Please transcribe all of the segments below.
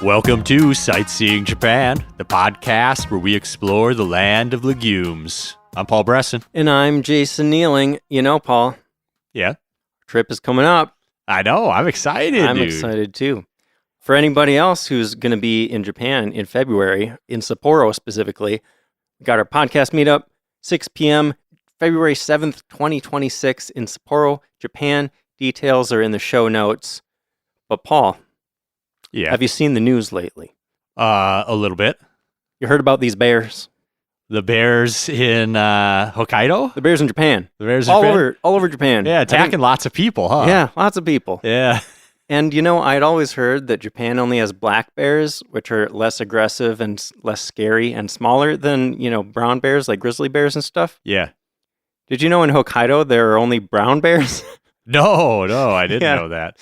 Welcome to Sightseeing Japan, the podcast where we explore the land of legumes. I'm Paul Bresson. And I'm Jason Nealing. You know, Paul. Yeah? Trip is coming up. I know. I'm excited, I'm dude. excited, too. For anybody else who's going to be in Japan in February, in Sapporo specifically, we got our podcast meetup, 6 p.m., February 7th, 2026 in Sapporo, Japan. Details are in the show notes. But, Paul, have you seen the news lately? A little bit. You heard about these bears? The bears in Hokkaido? The bears in Japan. The bears in all Japan? All over Japan. Yeah, attacking lots of people, huh? Yeah, lots of people. Yeah. And, you know, I'd always heard that Japan only has black bears, which are less aggressive and less scary and smaller than, you know, brown bears like grizzly bears and stuff. Yeah. Did you know in Hokkaido there are only brown bears? No, I didn't know that.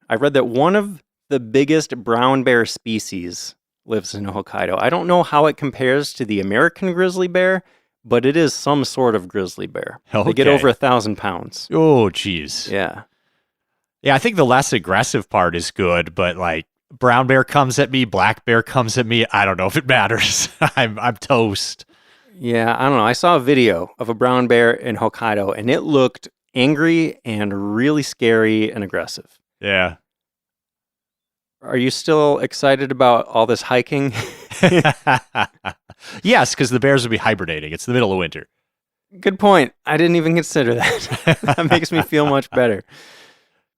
I read that one of the biggest brown bear species lives in Hokkaido. I don't know how it compares to the American grizzly bear, but it is some sort of grizzly bear. Okay. They get over 1,000 pounds. Oh, geez. Yeah. Yeah, I think the less aggressive part is good, but like brown bear comes at me, black bear comes at me. I don't know if it matters. I'm toast. Yeah, I don't know. I saw a video of a brown bear in Hokkaido, and it looked angry and really scary and aggressive. Yeah. Are you still excited about all this hiking? Yes, because the bears will be hibernating. It's the middle of winter. Good point. I didn't even consider that. That makes me feel much better.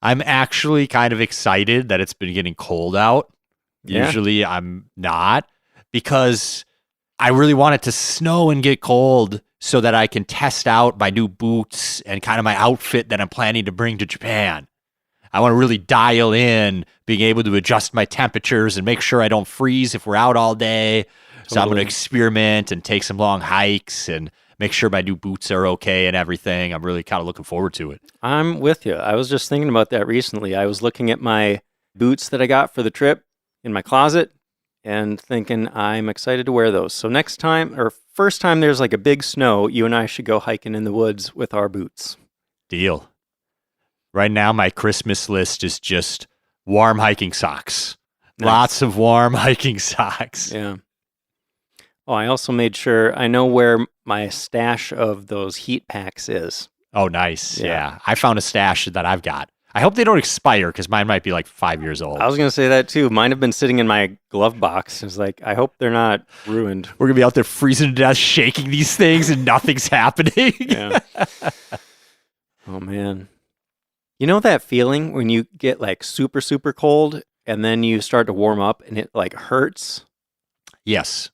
I'm actually kind of excited that it's been getting cold out. Yeah. Usually I'm not, because I really want it to snow and get cold so that I can test out my new boots and kind of my outfit that I'm planning to bring to Japan. I want to really dial in being able to adjust my temperatures and make sure I don't freeze if we're out all day. Totally. So I'm going to experiment and take some long hikes and make sure my new boots are okay and everything. I'm really kind of looking forward to it. I'm with you. I was just thinking about that recently. I was looking at my boots that I got for the trip in my closet and thinking I'm excited to wear those. So next time, or first time there's like a big snow, you and I should go hiking in the woods with our boots. Deal. Right now, my Christmas list is just warm hiking socks. Nice. Lots of warm hiking socks. Yeah. Oh, I also made sure I know where my stash of those heat packs is. Oh, nice. Yeah. I found a stash that I've got. I hope they don't expire, because mine might be like 5 years old. I was going to say that too. Mine have been sitting in my glove box. It's like, I hope they're not ruined. We're going to be out there freezing to death, shaking these things, and nothing's happening. Yeah. Oh, man. You know that feeling when you get like super, super cold and then you start to warm up and it like hurts? Yes.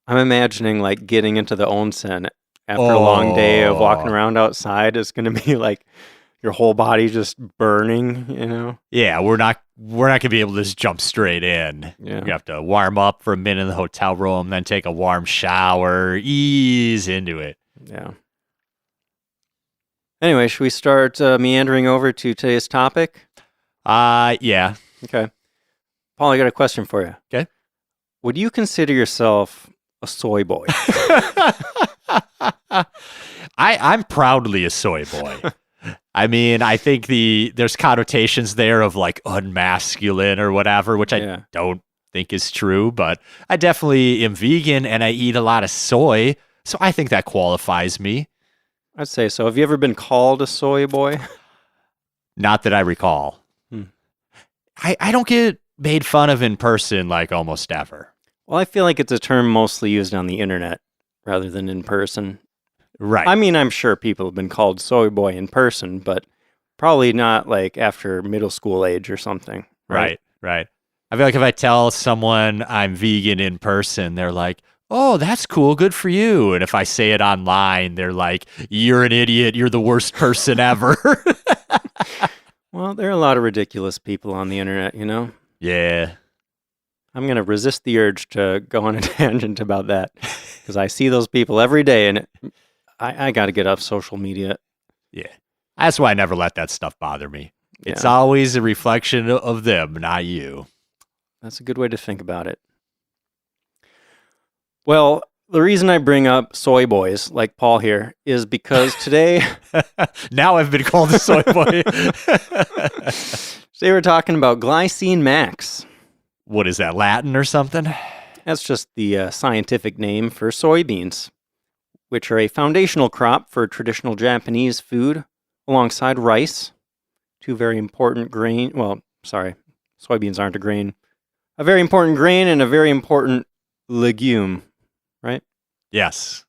I'm imagining like getting into the onsen after a long day of walking around outside. It's going to be like your whole body just burning, you know? Yeah, we're not going to be able to just jump straight in. Yeah. You have to warm up for a minute in the hotel room, then take a warm shower, ease into it. Yeah. Anyway, should we start meandering over to today's topic? Yeah. Okay. Paul, I got a question for you. Okay. Would you consider yourself a soy boy? I'm proudly a soy boy. I mean, I think there's connotations there of like unmasculine or whatever, which I don't think is true, but I definitely am vegan and I eat a lot of soy, so I think that qualifies me. I'd say so. Have you ever been called a soy boy? Not that I recall. I don't get made fun of in person like almost ever. Well, I feel like it's a term mostly used on the internet rather than in person. Right. I mean, I'm sure people have been called soy boy in person, but probably not like after middle school age or something. Right. I feel like if I tell someone I'm vegan in person, they're like, oh, that's cool. Good for you. And if I say it online, they're like, you're an idiot. You're the worst person ever. Well, there are a lot of ridiculous people on the internet, you know? Yeah. I'm going to resist the urge to go on a tangent about that because I see those people every day and I got to get off social media. Yeah. That's why I never let that stuff bother me. Yeah. It's always a reflection of them, not you. That's a good way to think about it. Well, the reason I bring up soy boys, like Paul here, is because today... Now I've been called a soy boy. Today we're talking about glycine max. What is that, Latin or something? That's just the scientific name for soybeans, which are a foundational crop for traditional Japanese food alongside rice, two very important grain. Well, sorry, soybeans aren't a grain. A very important grain and a very important legume, right? Yes.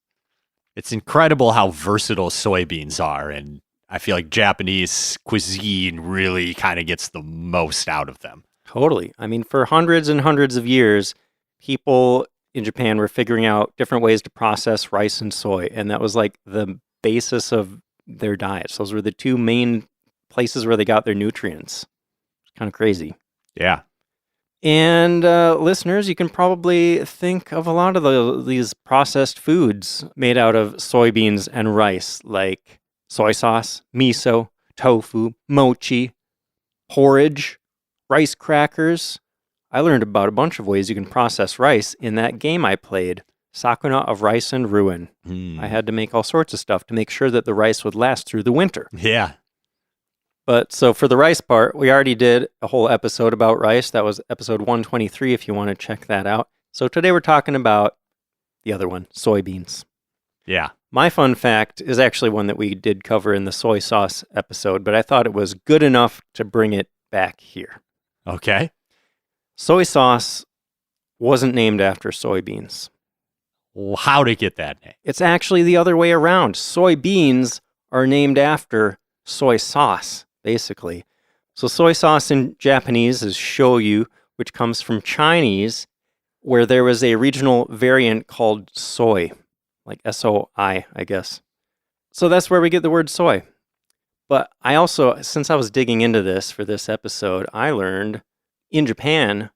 It's incredible how versatile soybeans are, and I feel like Japanese cuisine really kind of gets the most out of them. Totally. I mean, for hundreds and hundreds of years, people in Japan were figuring out different ways to process rice and soy, and that was like the basis of their diets. Those were the two main places where they got their nutrients. It's kind of crazy. Yeah. And listeners, you can probably think of a lot of these processed foods made out of soybeans and rice, like soy sauce, miso, tofu, mochi, porridge, rice crackers. I learned about a bunch of ways you can process rice in that game I played, Sakuna of Rice and Ruin. I had to make all sorts of stuff to make sure that the rice would last through the winter. Yeah. But so for the rice part, we already did a whole episode about rice. That was episode 123 if you want to check that out. So today we're talking about the other one, soybeans. Yeah. My fun fact is actually one that we did cover in the soy sauce episode, but I thought it was good enough to bring it back here. Okay. Soy sauce wasn't named after soybeans. Well, how'd it get that name? It's actually the other way around. Soybeans are named after soy sauce, basically. So soy sauce in Japanese is shoyu, which comes from Chinese, where there was a regional variant called soy, like S-O-I, I guess. So that's where we get the word soy. But I also, since I was digging into this for this episode, I learned in Japan,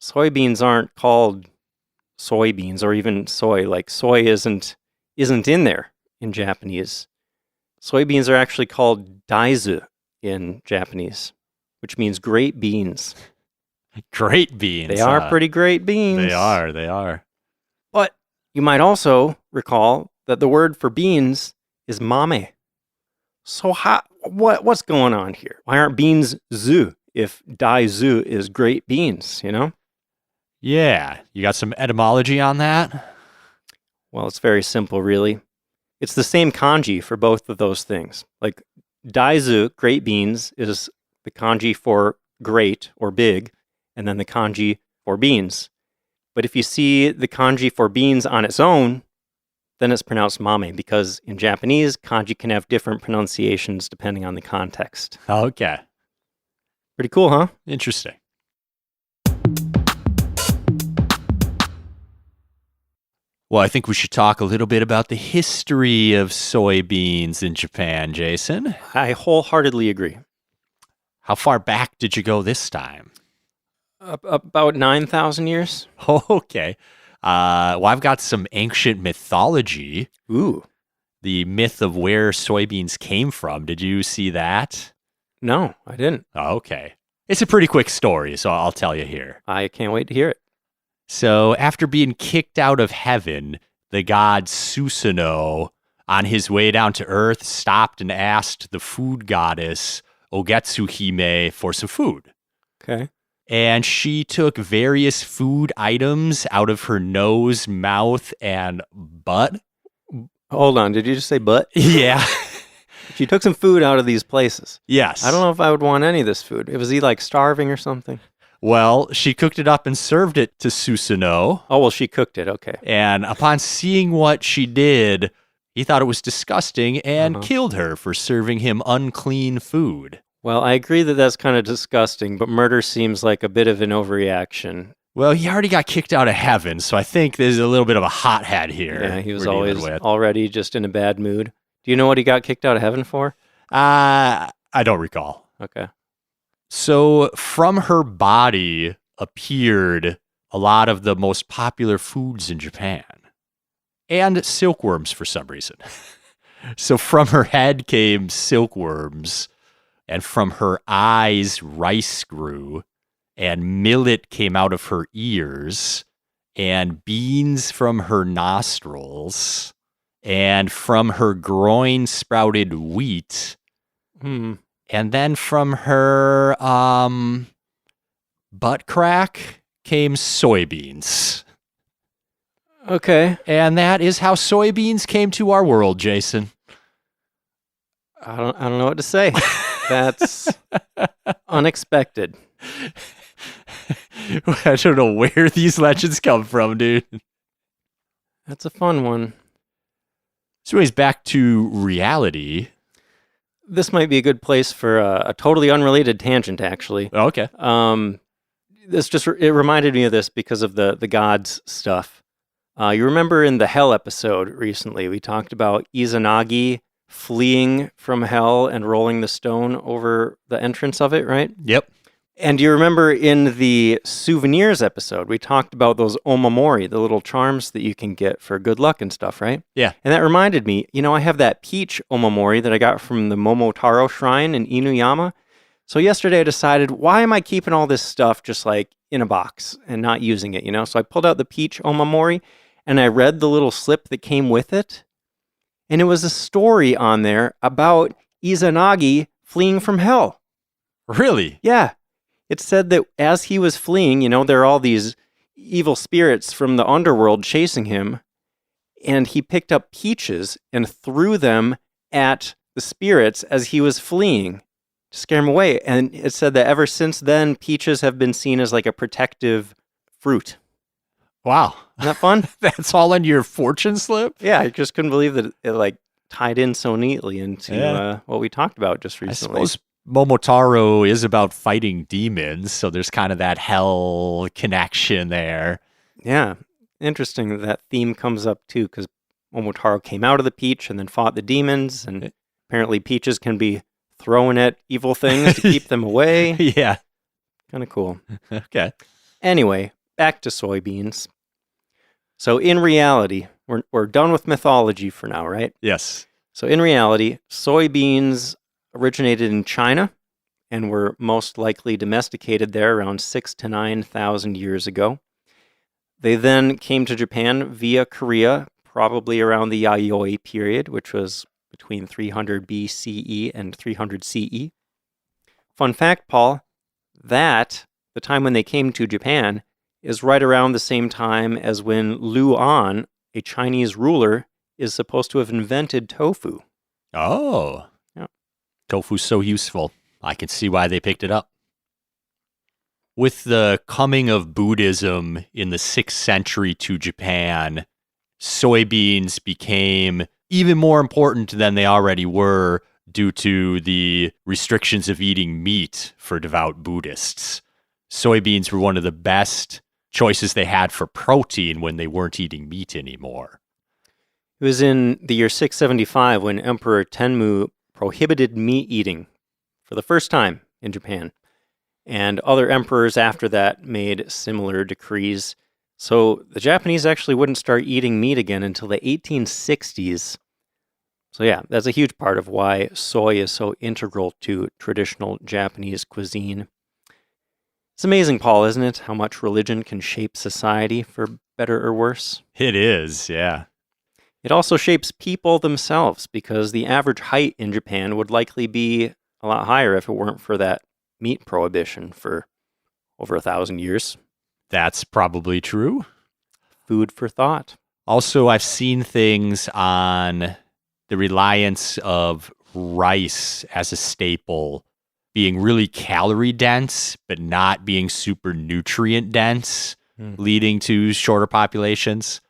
soybeans aren't called soybeans or even soy. Like soy isn't in there in Japanese. Soybeans are actually called daizu in Japanese, which means great beans. Great beans. They are pretty great beans. They are. But you might also recall that the word for beans is mame. So what's going on here? Why aren't beans zu if daizu is great beans, you know? Yeah. You got some etymology on that? Well, it's very simple, really. It's the same kanji for both of those things. Like daizu, great beans, is the kanji for great or big, and then the kanji for beans. But if you see the kanji for beans on its own, then it's pronounced mame, because in Japanese, kanji can have different pronunciations depending on the context. Okay. Pretty cool, huh? Interesting. Well, I think we should talk a little bit about the history of soybeans in Japan, Jason. I wholeheartedly agree. How far back did you go this time? About 9,000 years. Okay. Well, I've got some ancient mythology. Ooh. The myth of where soybeans came from. Did you see that? No, I didn't. Okay. It's a pretty quick story, so I'll tell you here. I can't wait to hear it. So after being kicked out of heaven, the god Susanoo, on his way down to earth, stopped and asked the food goddess Ogetsuhime for some food. Okay. And she took various food items out of her nose, mouth, and butt. Hold on. Did you just say butt? Yeah. She took some food out of these places. Yes. I don't know if I would want any of this food. Was he like starving or something? Well, she cooked it up and served it to Susanoo. Oh, well, she cooked it. Okay. And upon seeing what she did, he thought it was disgusting and killed her for serving him unclean food. Well, I agree that that's kind of disgusting, but murder seems like a bit of an overreaction. Well, he already got kicked out of heaven, so I think there's a little bit of a hothead here. Yeah, he was already just in a bad mood. Do you know what he got kicked out of heaven for? I don't recall. Okay. So from her body appeared a lot of the most popular foods in Japan. And silkworms for some reason. So from her head came silkworms, and from her eyes rice grew, and millet came out of her ears, and beans from her nostrils, and from her groin sprouted wheat. And then from her butt crack came soybeans. Okay. And that is how soybeans came to our world, Jason. I don't know what to say. That's unexpected. I don't know where these legends come from, dude. That's a fun one. So anyways, back to reality. This might be a good place for a totally unrelated tangent, actually. Okay. It reminded me of this because of the gods stuff. You remember in the Hell episode recently, we talked about Izanagi fleeing from hell and rolling the stone over the entrance of it, right? Yep. And do you remember in the souvenirs episode, we talked about those omamori, the little charms that you can get for good luck and stuff, right? Yeah. And that reminded me, I have that peach omamori that I got from the Momotaro Shrine in Inuyama. So yesterday I decided, why am I keeping all this stuff just like in a box and not using it, So I pulled out the peach omamori and I read the little slip that came with it. And it was a story on there about Izanagi fleeing from hell. Really? Yeah. It said that as he was fleeing, there are all these evil spirits from the underworld chasing him. And he picked up peaches and threw them at the spirits as he was fleeing to scare him away. And it said that ever since then, peaches have been seen as like a protective fruit. Wow. Isn't that fun? That's all on your fortune slip? Yeah, I just couldn't believe that it like tied in so neatly into what we talked about just recently. I suppose Momotaro is about fighting demons, so there's kind of that hell connection there. Yeah, interesting that theme comes up too, because Momotaro came out of the peach and then fought the demons, and apparently peaches can be thrown at evil things to keep them away. Yeah. Kind of cool. Okay. Anyway, back to soybeans. So in reality, we're done with mythology for now, right? Yes. So in reality, soybeans originated in China and were most likely domesticated there around 6,000 to 9,000 years ago. They then came to Japan via Korea, probably around the Yayoi period, which was between 300 BCE and 300 CE. Fun fact, Paul, that the time when they came to Japan is right around the same time as when Lu An, a Chinese ruler, is supposed to have invented tofu. Oh. Yeah. Tofu's so useful. I can see why they picked it up. With the coming of Buddhism in the 6th century to Japan, soybeans became even more important than they already were due to the restrictions of eating meat for devout Buddhists. Soybeans were one of the best choices they had for protein when they weren't eating meat anymore. It was in the year 675 when Emperor Tenmu prohibited meat eating for the first time in Japan. And other emperors after that made similar decrees. So the Japanese actually wouldn't start eating meat again until the 1860s. So yeah, that's a huge part of why soy is so integral to traditional Japanese cuisine. It's amazing, Paul, isn't it? How much religion can shape society for better or worse. It is, yeah. It also shapes people themselves because the average height in Japan would likely be a lot higher if it weren't for that meat prohibition for over 1,000 years. That's probably true. Food for thought. Also, I've seen things on the reliance of rice as a staple being really calorie dense, but not being super nutrient dense, leading to shorter populations.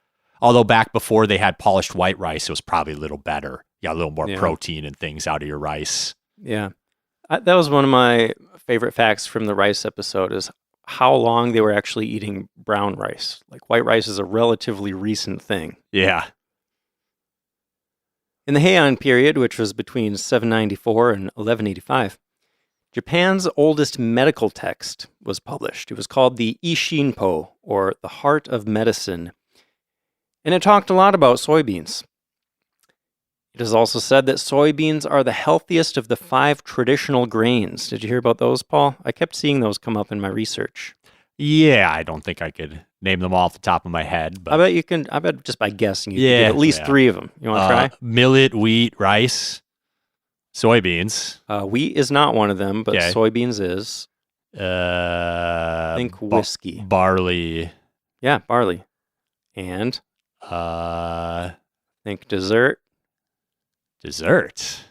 Although back before they had polished white rice, it was probably a little better. You got a little more protein and things out of your rice. Yeah. That was one of my favorite facts from the rice episode is how long they were actually eating brown rice. Like white rice is a relatively recent thing. Yeah. In the Heian period, which was between 794 and 1185, Japan's oldest medical text was published. It was called the Ishinpo, or the Heart of Medicine, and it talked a lot about soybeans. It is also said that soybeans are the healthiest of the 5 traditional grains. Did you hear about those, Paul? I kept seeing those come up in my research. Yeah, I don't think I could name them all off the top of my head. But I bet you can. I bet just by guessing, you can get at least 3 of them. You want to try? Millet, wheat, rice, soybeans. Wheat is not one of them, but Okay. soybeans is. Think whiskey. Barley. Yeah, barley. And think dessert. Dessert.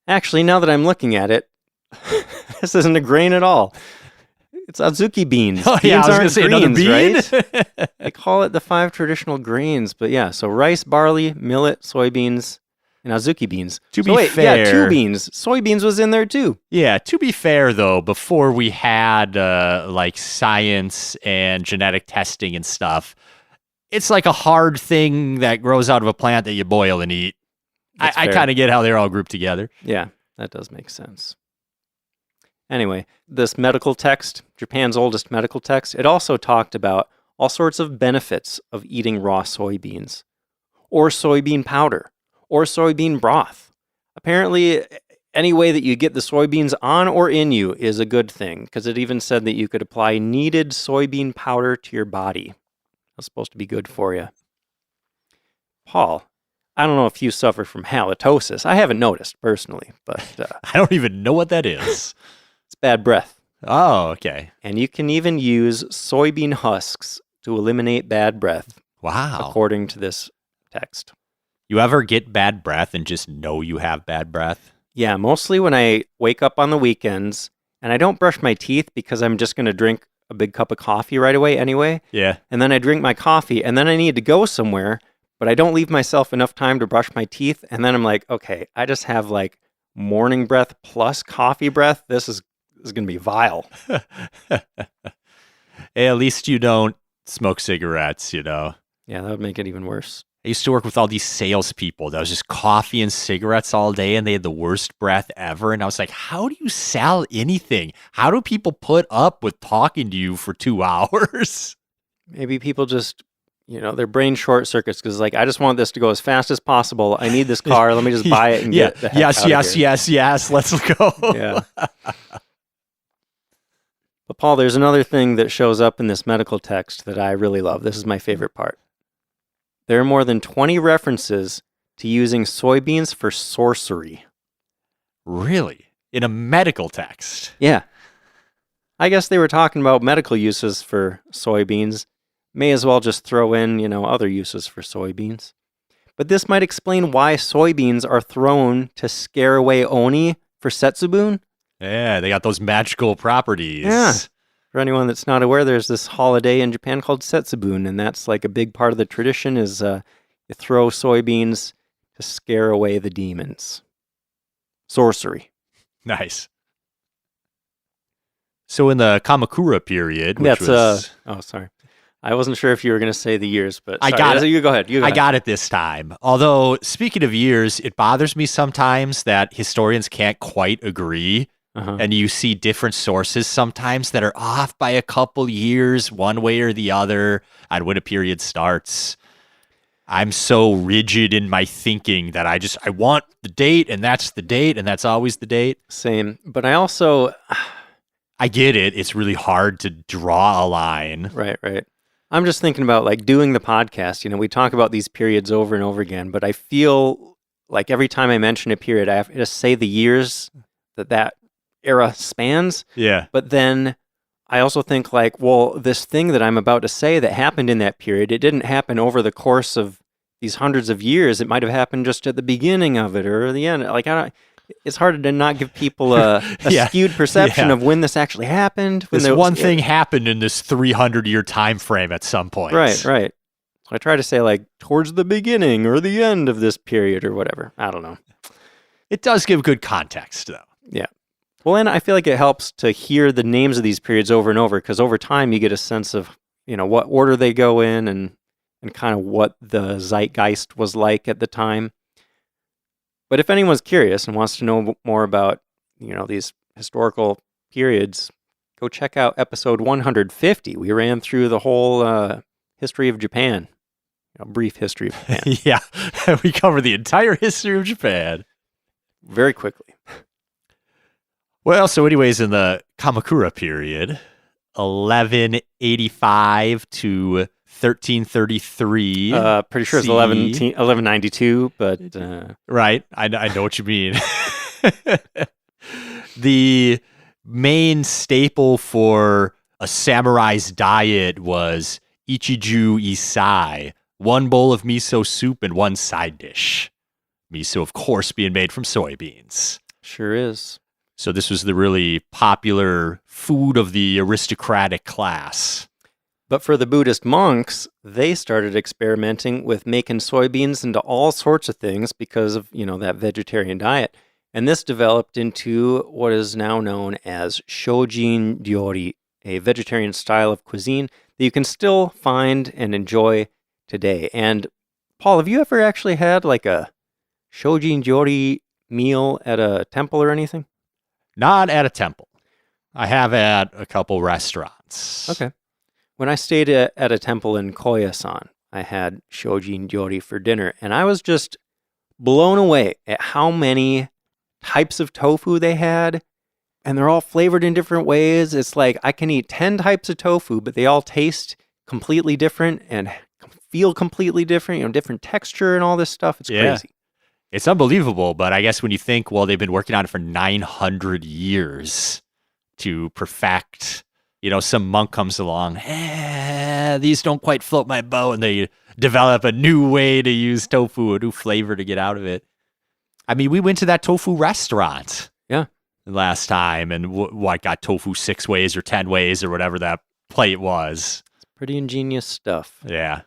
Actually, now that I'm looking at it, this isn't a grain at all. It's azuki beans. Oh, yeah, I was going to say greens, another bean. right? They call it the 5 traditional grains, but yeah, so rice, barley, millet, soybeans, and azuki beans. To be fair, yeah, 2 beans. Soybeans was in there too. Yeah, to be fair though, before we had like science and genetic testing and stuff, it's like a hard thing that grows out of a plant that you boil and eat. I kind of get how they're all grouped together. Yeah, that does make sense. Anyway, this medical text, Japan's oldest medical text, it also talked about all sorts of benefits of eating raw soybeans, or soybean powder, or soybean broth. Apparently, any way that you get the soybeans on or in you is a good thing, because it even said that you could apply kneaded soybean powder to your body. That's supposed to be good for you. Paul, I don't know if you suffer from halitosis. I haven't noticed personally, but I don't even know what that is. It's bad breath. Oh, okay. And you can even use soybean husks to eliminate bad breath. Wow. According to this text. You ever get bad breath and just know you have bad breath? Yeah, mostly when I wake up on the weekends and I don't brush my teeth because I'm just going to drink a big cup of coffee right away anyway. Yeah. And then I drink my coffee and then I need to go somewhere, but I don't leave myself enough time to brush my teeth. And then I'm like, okay, I just have like morning breath plus coffee breath. This is going to be vile. Hey, at least you don't smoke cigarettes, you know. Yeah, that would make it even worse. I used to work with all these salespeople that was just coffee and cigarettes all day, and they had the worst breath ever. And I was like, how do you sell anything? How do people put up with talking to you for 2 hours? Maybe people just, their brain short circuits because like, I just want this to go as fast as possible. I need this car. Let me just buy it and get the heck out of here. Yes. Let's go. Yeah. But Paul, there's another thing that shows up in this medical text that I really love. This is my favorite part. There are more than 20 references to using soybeans for sorcery. Really? In a medical text? Yeah. I guess they were talking about medical uses for soybeans. May as well just throw in, other uses for soybeans. But this might explain why soybeans are thrown to scare away Oni for Setsubun. Yeah, they got those magical properties. Yeah. For anyone that's not aware, there's this holiday in Japan called Setsubun, and that's like a big part of the tradition is you throw soybeans to scare away the demons. Sorcery. Nice. So in the Kamakura period, which was... oh, sorry. I wasn't sure if you were going to say the years, but I got it. You go ahead. I got it this time. Although, speaking of years, it bothers me sometimes that historians can't quite agree. And you see different sources sometimes that are off by a couple years, one way or the other, on when a period starts. I'm so rigid in my thinking that I want the date, and that's the date, and that's always the date. Same. But I also... I get it. It's really hard to draw a line. Right. I'm just thinking about like doing the podcast. We talk about these periods over and over again, but I feel like every time I mention a period, I have to say the years that era spans. Yeah. But then I also think like, well, this thing that I'm about to say that happened in that period, it didn't happen over the course of these hundreds of years. It might have happened just at the beginning of it or the end. Like, it's hard to not give people a skewed perception of when this actually happened. When thing happened in this 300-year time frame at some point. Right. So I try to say like towards the beginning or the end of this period or whatever. I don't know. It does give good context, though. Yeah. Well, and I feel like it helps to hear the names of these periods over and over because over time you get a sense of, what order they go in and kind of what the zeitgeist was like at the time. But if anyone's curious and wants to know more about, these historical periods, go check out episode 150. We ran through the whole history of Japan, brief history of Japan. Yeah, we cover the entire history of Japan. Very quickly. Well, so anyways, in the Kamakura period, 1185 to 1333. Pretty sure it's 1192, but... Right, I know what you mean. The main staple for a samurai's diet was ichiju isai, one bowl of miso soup and one side dish. Miso, of course, being made from soybeans. Sure is. So this was the really popular food of the aristocratic class. But for the Buddhist monks, they started experimenting with making soybeans into all sorts of things because of, that vegetarian diet. And this developed into what is now known as shojin ryori, a vegetarian style of cuisine that you can still find and enjoy today. And Paul, have you ever actually had like a shojin ryori meal at a temple or anything? Not at a temple. I have at a couple restaurants. Okay. When I stayed at a temple in Koyasan, I had shojin ryori for dinner, and I was just blown away at how many types of tofu they had, and they're all flavored in different ways. It's like I can eat 10 types of tofu, but they all taste completely different and feel completely different, different texture and all this stuff. It's crazy. It's unbelievable, but I guess when you think, well, they've been working on it for 900 years to perfect. Some monk comes along, these don't quite float my boat, and they develop a new way to use tofu, a new flavor to get out of it. I mean, we went to that tofu restaurant last time, and got tofu 6 ways or 10 ways or whatever that plate was. It's pretty ingenious stuff. Yeah.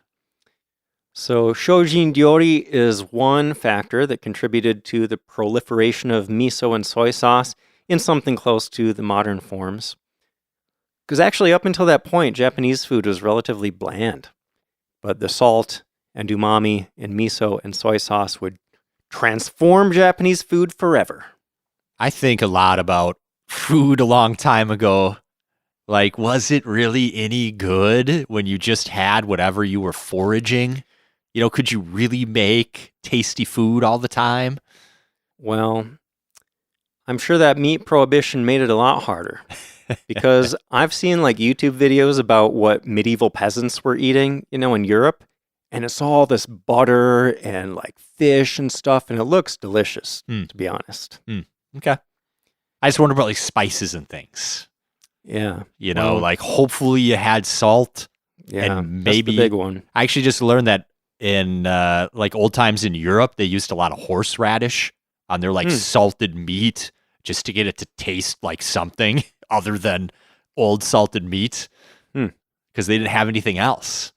So shojin ryori is one factor that contributed to the proliferation of miso and soy sauce in something close to the modern forms. Because actually, up until that point, Japanese food was relatively bland. But the salt and umami in miso and soy sauce would transform Japanese food forever. I think a lot about food a long time ago. Like, was it really any good when you just had whatever you were foraging? Could you really make tasty food all the time? Well, I'm sure that meat prohibition made it a lot harder. Because I've seen like YouTube videos about what medieval peasants were eating, in Europe. And it's all this butter and like fish and stuff. And it looks delicious, to be honest. Okay. I just wonder about like spices and things. Yeah. Like hopefully you had salt. Yeah. And maybe that's the big one. I actually just learned that in like old times in Europe, they used a lot of horseradish on their like salted meat just to get it to taste like something other than old salted meat because they didn't have anything else.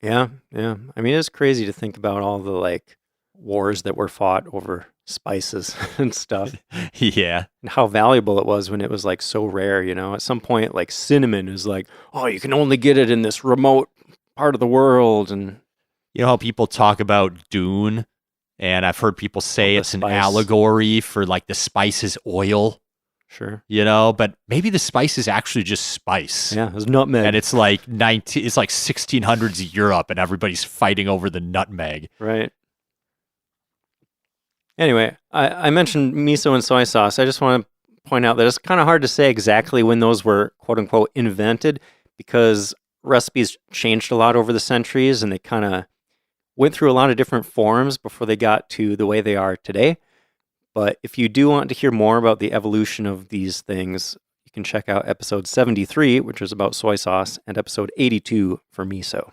Yeah. I mean, it's crazy to think about all the like wars that were fought over spices and stuff. Yeah. And how valuable it was when it was like so rare, At some point, like cinnamon is like, oh, you can only get it in this remote part of the world. And how people talk about Dune, and I've heard people say it's an allegory for like the spice is oil. Sure. But maybe the spice is actually just spice. Yeah, it's nutmeg. And it's like 1600s Europe and everybody's fighting over the nutmeg. Right. Anyway, I mentioned miso and soy sauce. I just want to point out that it's kind of hard to say exactly when those were quote unquote invented because recipes changed a lot over the centuries and they kind of went through a lot of different forms before they got to the way they are today. But if you do want to hear more about the evolution of these things, you can check out episode 73, which was about soy sauce, and episode 82 for miso.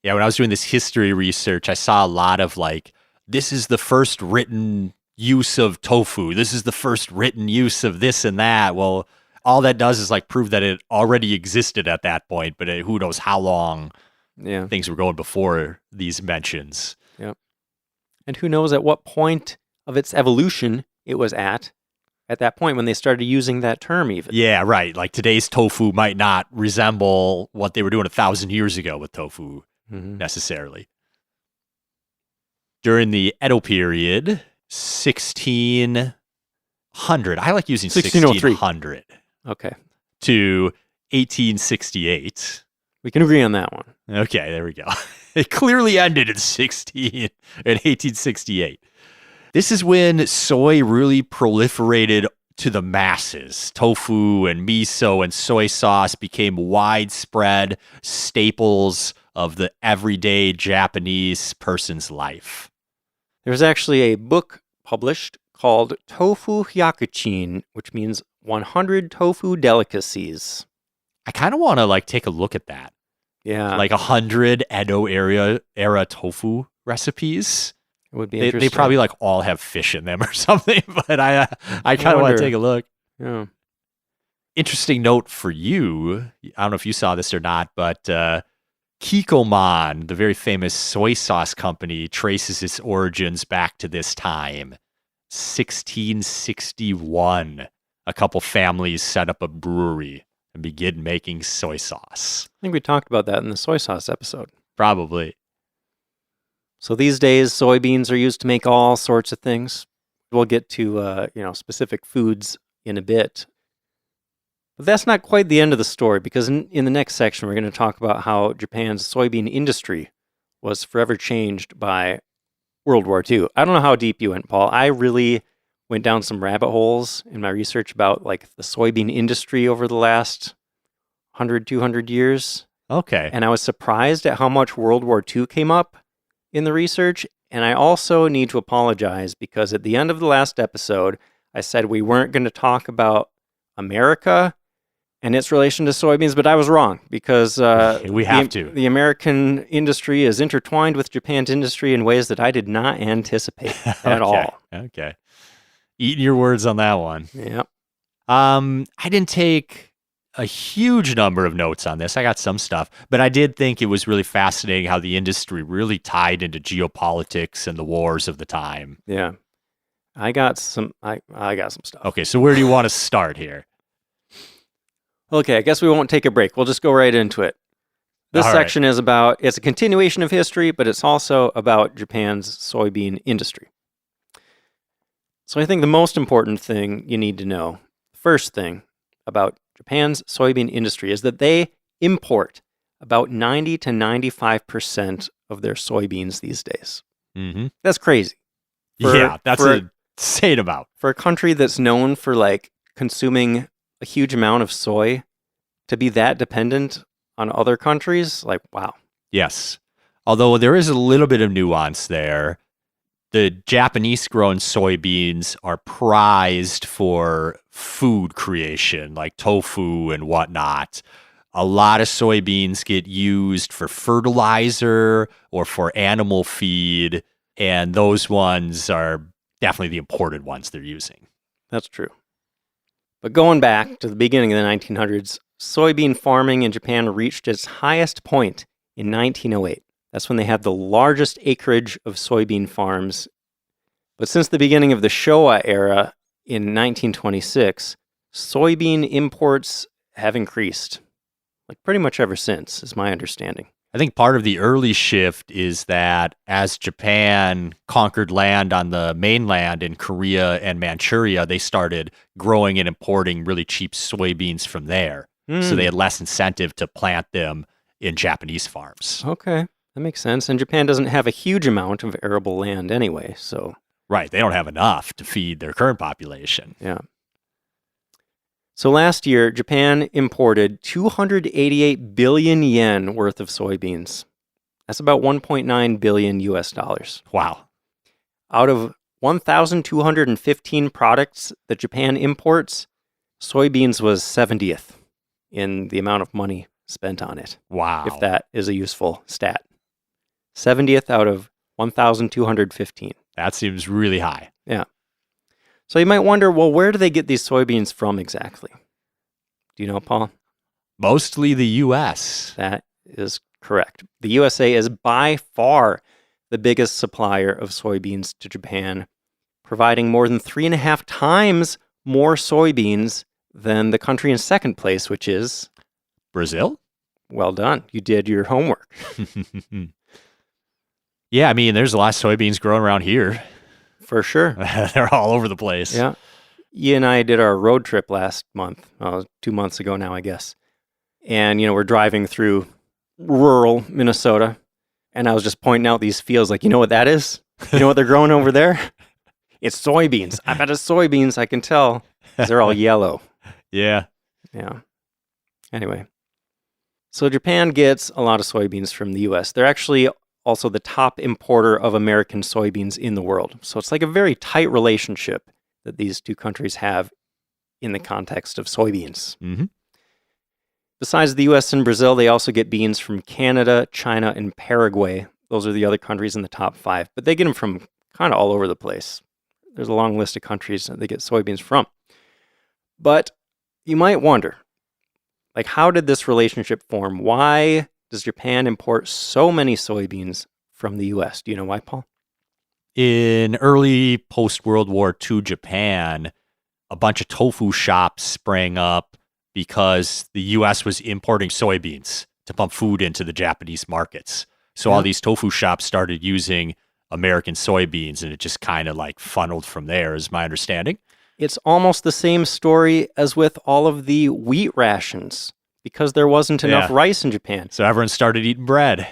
Yeah, when I was doing this history research, I saw a lot of like, this is the first written use of tofu. This is the first written use of this and that. Well, all that does is like prove that it already existed at that point, but who knows how long things were going before these mentions. Yep. And who knows at what point of its evolution it was at that point when they started using that term even. Yeah, right. Like today's tofu might not resemble what they were doing 1,000 years ago with tofu necessarily. During the Edo period, 1600, I like using 1600. Okay. To 1868. We can agree on that one. Okay, there we go. It clearly ended in 1868. This is when soy really proliferated to the masses. Tofu and miso and soy sauce became widespread staples of the everyday Japanese person's life. There was actually a book published called Tofu Hyakuchin, which means 100 tofu delicacies. I kind of want to like take a look at that. Yeah. Like 100 Edo era tofu recipes. It would be They interesting. probably like all have fish in them or something, but I kind of want wonder. to take a look. Yeah. Interesting note for you. I don't know if you saw this or not, but Kikkoman, the very famous soy sauce company, traces its origins back to this time, 1661. A couple families set up a brewery and begin making soy sauce. I think we talked about that in the soy sauce episode. Probably. So these days, soybeans are used to make all sorts of things. We'll get to specific foods in a bit. But that's not quite the end of the story, because in the next section, we're going to talk about how Japan's soybean industry was forever changed by World War II. I don't know how deep you went, Paul. I really went down some rabbit holes in my research about like the soybean industry over the last 100, 200 years. Okay. And I was surprised at how much World War II came up in the research. And I also need to apologize because at the end of the last episode, I said we weren't going to talk about America and its relation to soybeans, but I was wrong because we have to. The American industry is intertwined with Japan's industry in ways that I did not anticipate at all. Okay. Eating your words on that one. Yep. I didn't take a huge number of notes on this. I got some stuff, but I did think it was really fascinating how the industry really tied into geopolitics and the wars of the time. Yeah. I got some stuff. Okay, so where do you want to start here? Okay, I guess we won't take a break. We'll just go right into it. This All section is it's a continuation of history, but it's also about Japan's soybean industry. So I think the most important thing you need to know, first thing about Japan's soybean industry is that they import about 90 to 95% of their soybeans these days. Mm-hmm. That's crazy. That's a insane amount. For a country that's known for like consuming a huge amount of soy, to be that dependent on other countries, like, wow. Yes. Although there is a little bit of nuance there. The Japanese-grown soybeans are prized for food creation, like tofu and whatnot. A lot of soybeans get used for fertilizer or for animal feed, and those ones are definitely the imported ones they're using. That's true. But going back to the beginning of the 1900s, soybean farming in Japan reached its highest point in 1908. That's when they had the largest acreage of soybean farms. But since the beginning of the Showa era in 1926, soybean imports have increased, like pretty much ever since, is my understanding. I think part of the early shift is that as Japan conquered land on the mainland in Korea and Manchuria, they started growing and importing really cheap soybeans from there. So they had less incentive to plant them in Japanese farms. Okay, that makes sense. And Japan doesn't have a huge amount of arable land anyway, so... Right, they don't have enough to feed their current population. Yeah. So last year, Japan imported 288 billion yen worth of soybeans. That's about 1.9 billion US dollars. Wow. Out of 1,215 products that Japan imports, soybeans was 70th in the amount of money spent on it. Wow. If that is a useful stat. 70th out of 1,215. That seems really high. Yeah. So you might wonder, well, where do they get these soybeans from exactly? Do you know, Paul? Mostly the U.S. That is correct. The USA is by far the biggest supplier of soybeans to Japan, providing more than 3.5 times more soybeans than the country in second place, which is... Brazil? Well done. You did your homework. Yeah, I mean, there's a lot of soybeans growing around here. For sure. They're all over the place. Yeah. You and I did our road trip last month. 2 months ago now, I guess. And, we're driving through rural Minnesota. And I was just pointing out these fields like, you know what that is? You know what they're growing over there? It's soybeans. I bet it's soybeans. I can tell. 'Cause they're all yellow. Yeah. Yeah. Anyway. So Japan gets a lot of soybeans from the U.S. They're actually also the top importer of American soybeans in the world. So it's like a very tight relationship that these two countries have in the context of soybeans. Mm-hmm. Besides the US and Brazil, they also get beans from Canada, China, and Paraguay. Those are the other countries in the top 5, but they get them from kind of all over the place. There's a long list of countries that they get soybeans from. But you might wonder, like, how did this relationship form? Why does Japan import so many soybeans from the US? Do you know why, Paul? In early post-World War II Japan, a bunch of tofu shops sprang up because the U.S. was importing soybeans to pump food into the Japanese markets. So all these tofu shops started using American soybeans, and it just kind of like funneled from there, is my understanding. It's almost the same story as with all of the wheat rations, because there wasn't enough rice in Japan. So everyone started eating bread.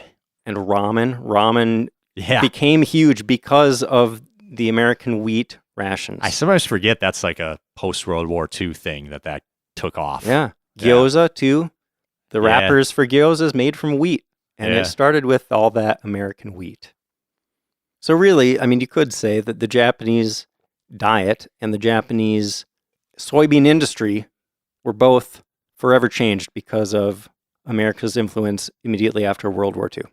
And ramen became huge because of the American wheat rations. I sometimes forget that's like a post-World War II thing that took off. Yeah. Gyoza, too. The wrappers for gyozas made from wheat. And it started with all that American wheat. So really, I mean, you could say that the Japanese diet and the Japanese soybean industry were both forever changed because of America's influence immediately after World War II.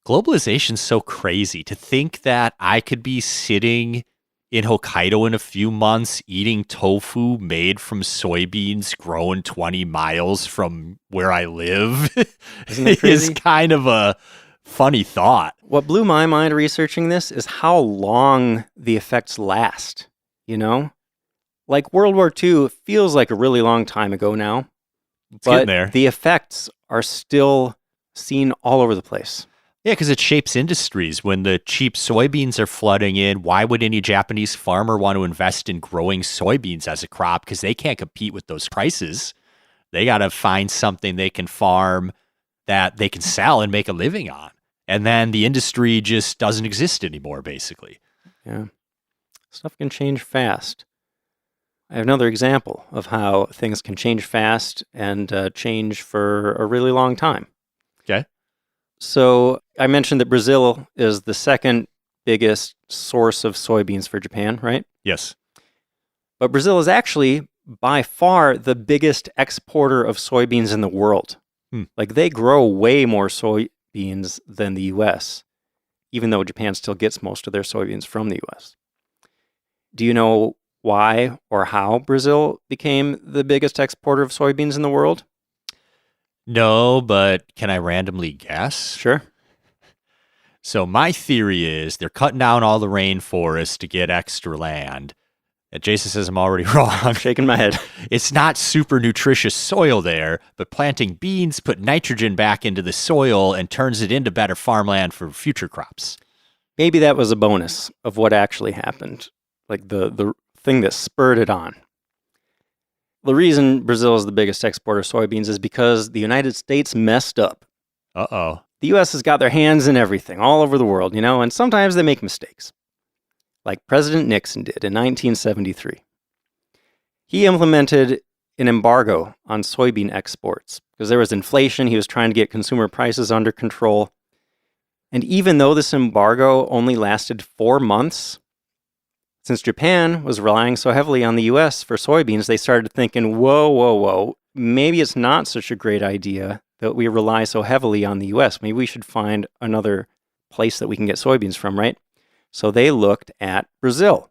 Globalization's so crazy. To think that I could be sitting in Hokkaido in a few months eating tofu made from soybeans grown 20 miles from where I live Isn't that crazy? is kind of a funny thought. What blew my mind researching this is how long the effects last, you know? Like World War II feels like a really long time ago now, but the effects are still seen all over the place. Yeah, because it shapes industries. When the cheap soybeans are flooding in, why would any Japanese farmer want to invest in growing soybeans as a crop? Because they can't compete with those prices. They got to find something they can farm that they can sell and make a living on. And then the industry just doesn't exist anymore, basically. Yeah. Stuff can change fast. I have another example of how things can change fast and change for a really long time. Okay. So I mentioned that Brazil is the second biggest source of soybeans for Japan, right? Yes. But Brazil is actually by far the biggest exporter of soybeans in the world. Like they grow way more soybeans than the US, even though Japan still gets most of their soybeans from the US. Do you know why or how Brazil became the biggest exporter of soybeans in the world? No, but can I randomly guess? Sure. So my theory is they're cutting down all the rainforest to get extra land. And Jason says I'm already wrong. I'm shaking my head. It's not super nutritious soil there, but planting beans put nitrogen back into the soil and turns it into better farmland for future crops. Maybe that was a bonus of what actually happened, like the thing that spurred it on. The reason Brazil is the biggest exporter of soybeans is because the United States messed up. Uh-oh. The U.S. has got their hands in everything all over the world, you know, and sometimes they make mistakes, like President Nixon did in 1973. He implemented an embargo on soybean exports because there was inflation. He was trying to get consumer prices under control. And even though this embargo only lasted 4 months, since Japan was relying so heavily on the U.S. for soybeans, they started thinking, whoa, maybe it's not such a great idea that we rely so heavily on the U.S. Maybe we should find another place that we can get soybeans from, right? So they looked at Brazil,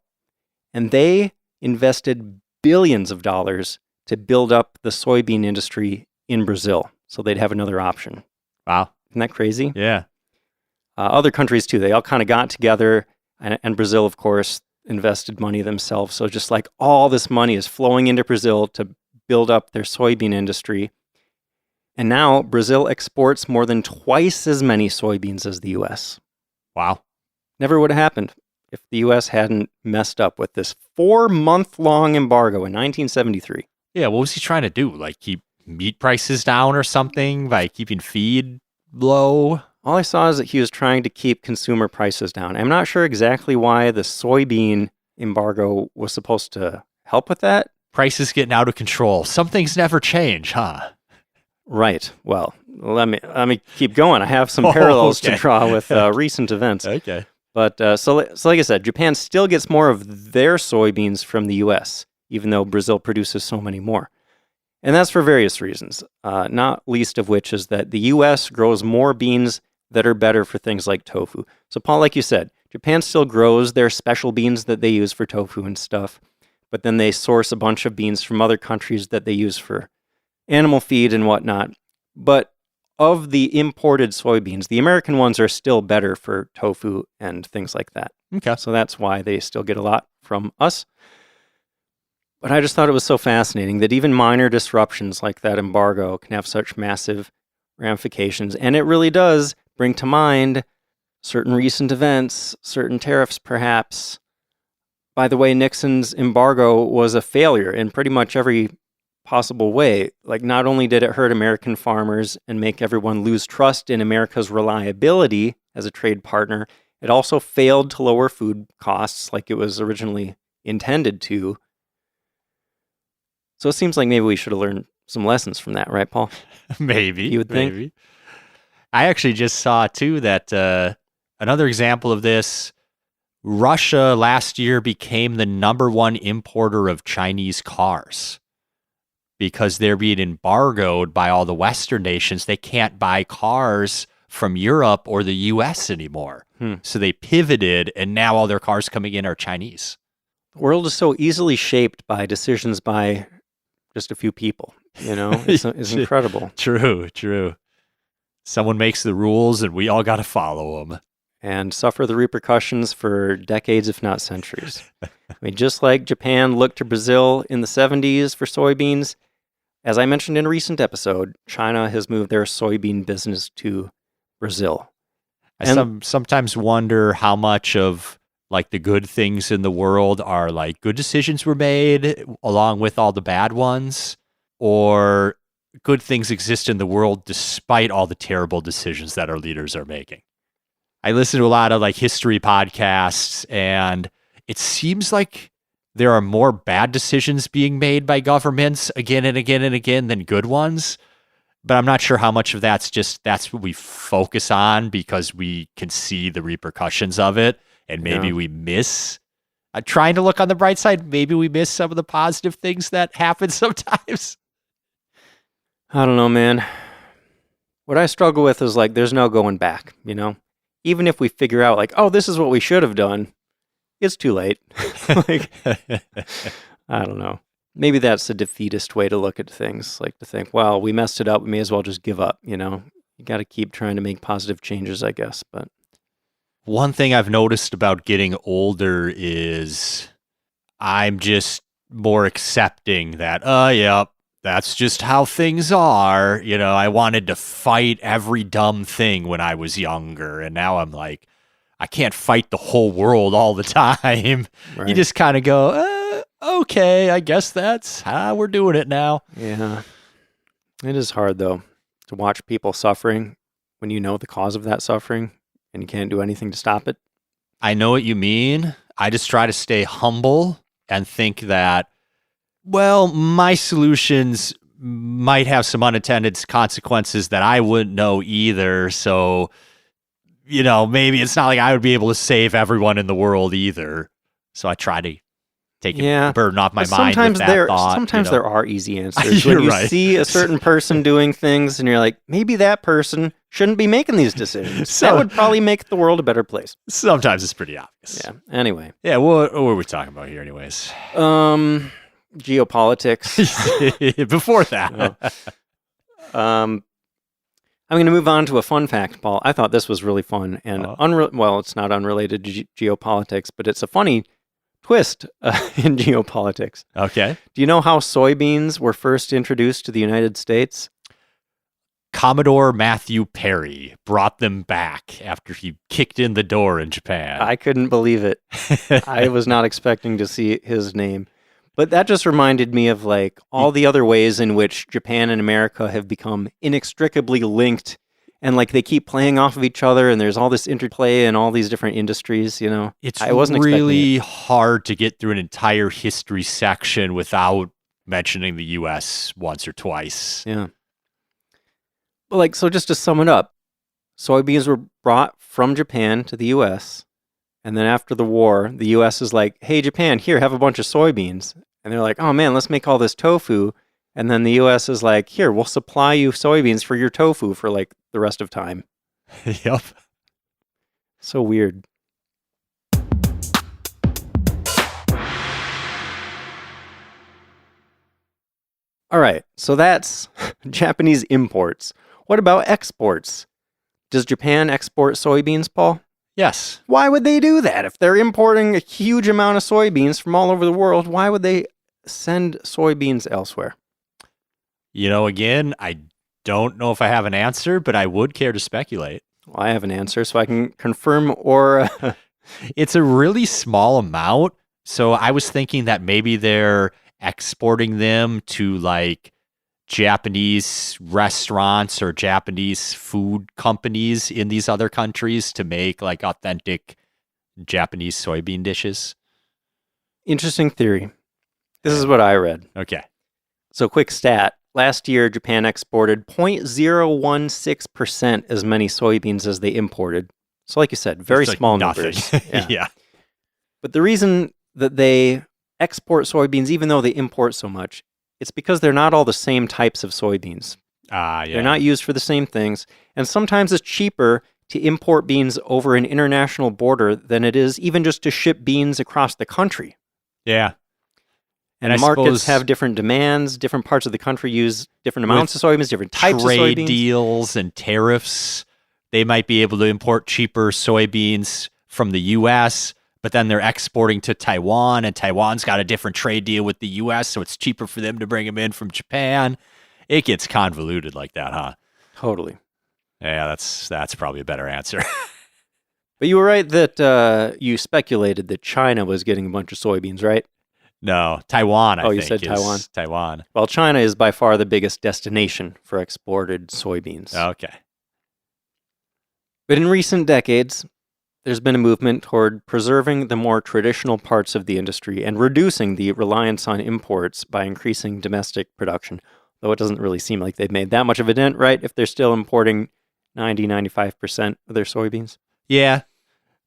and they invested billions of dollars to build up the soybean industry in Brazil, so they'd have another option. Wow. Isn't that crazy? Yeah. Other countries, too, they all kind of got together, and Brazil, of course, invested money themselves. So just like all this money is flowing into Brazil to build up their soybean industry. And now Brazil exports more than twice as many soybeans as the U.S. Wow. Never would have happened if the U.S. hadn't messed up with this 4-month-long embargo in 1973. Yeah, what was he trying to do? Like keep meat prices down or something by keeping feed low? All I saw is that he was trying to keep consumer prices down. I'm not sure exactly why the soybean embargo was supposed to help with that. Prices getting out of control. Some things never change, huh? Right. Well, let me keep going. I have some parallels to draw with recent events. Okay. But so like I said, Japan still gets more of their soybeans from the U.S., even though Brazil produces so many more. And that's for various reasons, not least of which is that the U.S. grows more beans that are better for things like tofu. So, Paul, like you said, Japan still grows their special beans that they use for tofu and stuff, but then they source a bunch of beans from other countries that they use for animal feed and whatnot. But of the imported soybeans, the American ones are still better for tofu and things like that. Okay. So that's why they still get a lot from us. But I just thought it was so fascinating that even minor disruptions like that embargo can have such massive ramifications. And it really does bring to mind certain recent events, certain tariffs perhaps. By the way, Nixon's embargo was a failure in pretty much every possible way. Like, not only did it hurt American farmers and make everyone lose trust in America's reliability as a trade partner, it also failed to lower food costs like it was originally intended to. So it seems like maybe we should have learned some lessons from that, right, Paul? Maybe. You would think? Maybe. I actually just saw, too, that another example of this, Russia last year became the #1 importer of Chinese cars because they're being embargoed by all the Western nations. They can't buy cars from Europe or the U.S. anymore. So they pivoted, and now all their cars coming in are Chinese. The world is so easily shaped by decisions by just a few people, you know? It's incredible. True. Someone makes the rules, and we all got to follow them. And suffer the repercussions for decades, if not centuries. I mean, just like Japan looked to Brazil in the 70s for soybeans, as I mentioned in a recent episode, China has moved their soybean business to Brazil. I sometimes wonder how much of like the good things in the world are like good decisions were made along with all the bad ones, or good things exist in the world despite all the terrible decisions that our leaders are making. I listen to a lot of like history podcasts, and it seems like there are more bad decisions being made by governments again and again and again than good ones. But I'm not sure how much of that's what we focus on because we can see the repercussions of it. And maybe we miss trying to look on the bright side. Maybe we miss some of the positive things that happen sometimes. I don't know, man. What I struggle with is like, there's no going back, you know? Even if we figure out like, oh, this is what we should have done, it's too late. Like, I don't know. Maybe that's the defeatist way to look at things. Like to think, well, we messed it up. We may as well just give up, you know? You got to keep trying to make positive changes, I guess. But one thing I've noticed about getting older is I'm just more accepting that, that's just how things are. You know, I wanted to fight every dumb thing when I was younger. And now I'm like, I can't fight the whole world all the time. Right. You just kind of go, okay, I guess that's how we're doing it now. Yeah. It is hard, though, to watch people suffering when you know the cause of that suffering and you can't do anything to stop it. I know what you mean. I just try to stay humble and think that, well, my solutions might have some unintended consequences that I wouldn't know either. So, you know, maybe it's not like I would be able to save everyone in the world either. So I try to take a burden off my mind with that thought. Sometimes there are easy answers. When you see a certain person doing things and you're like, maybe that person shouldn't be making these decisions. That would probably make the world a better place. Sometimes it's pretty obvious. Yeah. Anyway. Yeah, what were we talking about here anyways? Geopolitics. Before that. I'm going to move on to a fun fact, Paul. I thought this was really fun. And it's not unrelated to geopolitics, but it's a funny twist in geopolitics. Okay. Do you know how soybeans were first introduced to the United States? Commodore Matthew Perry brought them back after he kicked in the door in Japan. I couldn't believe it. I was not expecting to see his name. But that just reminded me of like all the other ways in which Japan and America have become inextricably linked, and like they keep playing off of each other, and there's all this interplay in all these different industries, you know. I wasn't really hard to get through an entire history section without mentioning the U.S. once or twice. Yeah. But like, so just to sum it up, soybeans were brought from Japan to the U.S., and then after the war, the U.S. is like, hey, Japan, here, have a bunch of soybeans. And they're like, oh man, let's make all this tofu. And then the US is like, here, we'll supply you soybeans for your tofu for like the rest of time. Yep. So weird. All right, so that's Japanese imports. What about exports? Does Japan export soybeans, Paul? Yes. Why would they do that? If they're importing a huge amount of soybeans from all over the world, why would they send soybeans elsewhere? Again, I don't know if I have an answer, but I would care to speculate. Well, I have an answer, so I can confirm or... It's a really small amount, so I was thinking that maybe they're exporting them to like Japanese restaurants or Japanese food companies in these other countries to make like authentic Japanese soybean dishes. Interesting theory. This is what I read. Okay. So quick stat. Last year, Japan exported 0.016% as many soybeans as they imported. So like you said, very It's like small nothing. numbers. Yeah. But the reason that they export soybeans, even though they import so much, it's because they're not all the same types of soybeans. Yeah. They're not used for the same things. And sometimes it's cheaper to import beans over an international border than it is even just to ship beans across the country. Yeah. And I markets suppose have different demands. Different parts of the country use different amounts of soybeans, different types of trade soybeans. deals and tariffs. They might be able to import cheaper soybeans from the U.S., but then they're exporting to Taiwan, and Taiwan's got a different trade deal with the U.S., so it's cheaper for them to bring them in from Japan. It gets convoluted like that, huh? Totally. Yeah, that's probably a better answer. But you were right that you speculated that China was getting a bunch of soybeans, right? No, Taiwan, I think. You said Taiwan. Taiwan. Well, China is by far the biggest destination for exported soybeans. Okay. But in recent decades, there's been a movement toward preserving the more traditional parts of the industry and reducing the reliance on imports by increasing domestic production. Though it doesn't really seem like they've made that much of a dent, right? If they're still importing 95% of their soybeans. Yeah.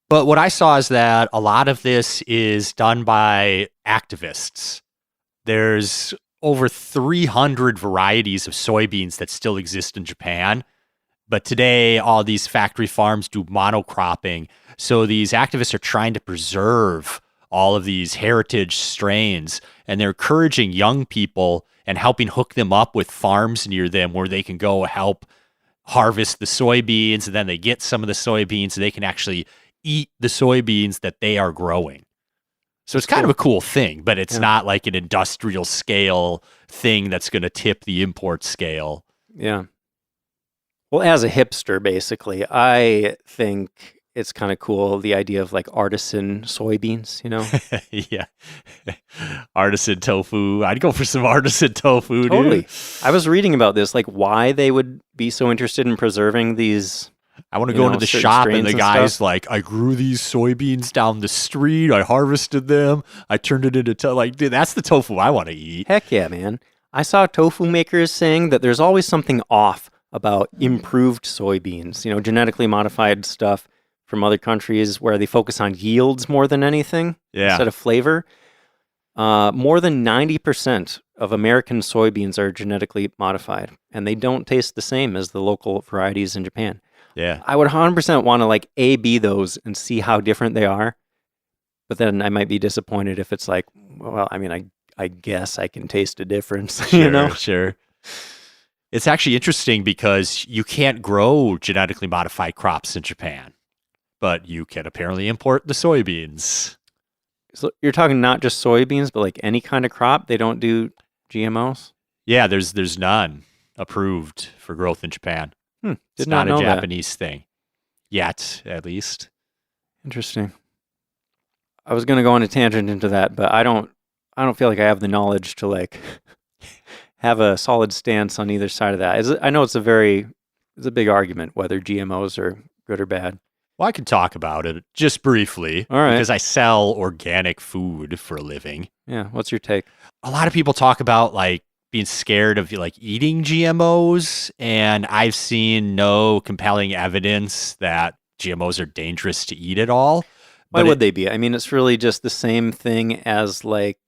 But what I saw is that a lot of this is done by activists. There's over 300 varieties of soybeans that still exist in Japan. But today, all these factory farms do monocropping. So these activists are trying to preserve all of these heritage strains. And they're encouraging young people and helping hook them up with farms near them where they can go help harvest the soybeans. And then they get some of the soybeans and they can actually eat the soybeans that they are growing. So it's kind of a cool thing, but it's not like an industrial scale thing that's going to tip the import scale. Yeah. Well, as a hipster, basically, I think it's kind of cool, the idea of like artisan soybeans, Yeah. Artisan tofu. I'd go for some artisan tofu, Totally. dude. I was reading about this, like why they would be so interested in preserving these. I want to go into the certain shop and strains the and guy's stuff. like, I grew these soybeans down the street. I harvested them. I turned it into like, dude, that's the tofu I want to eat. Heck yeah, man. I saw tofu makers saying that there's always something off about improved soybeans, genetically modified stuff from other countries where they focus on yields more than anything instead of flavor. More than 90% of American soybeans are genetically modified, and they don't taste the same as the local varieties in Japan. Yeah. I would 100% want to like A/B those and see how different they are, but then I might be disappointed if it's like, well, I mean, I guess I can taste a difference, Sure. It's actually interesting because you can't grow genetically modified crops in Japan, but you can apparently import the soybeans. So you're talking not just soybeans, but like any kind of crop? They don't do GMOs? Yeah, there's none approved for growth in Japan. Did It's not not know a that. Japanese thing. Yet, at least. Interesting. I was going to go on a tangent into that, but I don't feel like I have the knowledge to like have a solid stance on either side of that. I know it's a big argument whether GMOs are good or bad. Well, I can talk about it just briefly. All right. Because I sell organic food for a living. Yeah, what's your take? A lot of people talk about like being scared of like eating GMOs, and I've seen no compelling evidence that GMOs are dangerous to eat at all. Why would they be? I mean, it's really just the same thing as like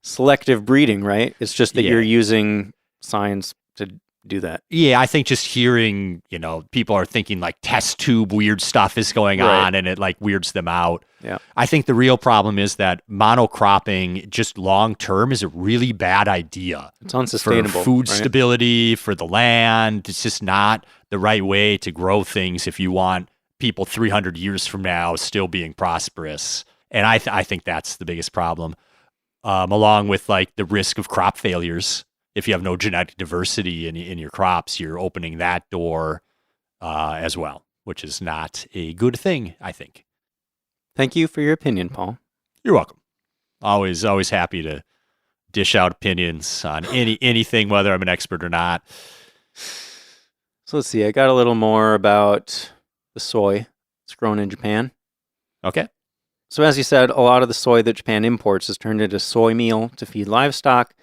selective breeding, right? It's just that Yeah. you're using science to do that. Yeah, I think just hearing, people are thinking like test tube weird stuff is going Right. on and it like weirds them out. Yeah. I think the real problem is that monocropping just long term is a really bad idea. It's unsustainable. For food right? stability, for the land. It's just not the right way to grow things if you want people 300 years from now still being prosperous. And I think that's the biggest problem, along with like the risk of crop failures. If you have no genetic diversity in your crops, you're opening that door as well, which is not a good thing, I think. Thank you for your opinion, Paul. You're welcome. Always happy to dish out opinions on anything, whether I'm an expert or not. So let's see. I got a little more about the soy that's grown in Japan. Okay. So as you said, a lot of the soy that Japan imports is turned into soy meal to feed livestock.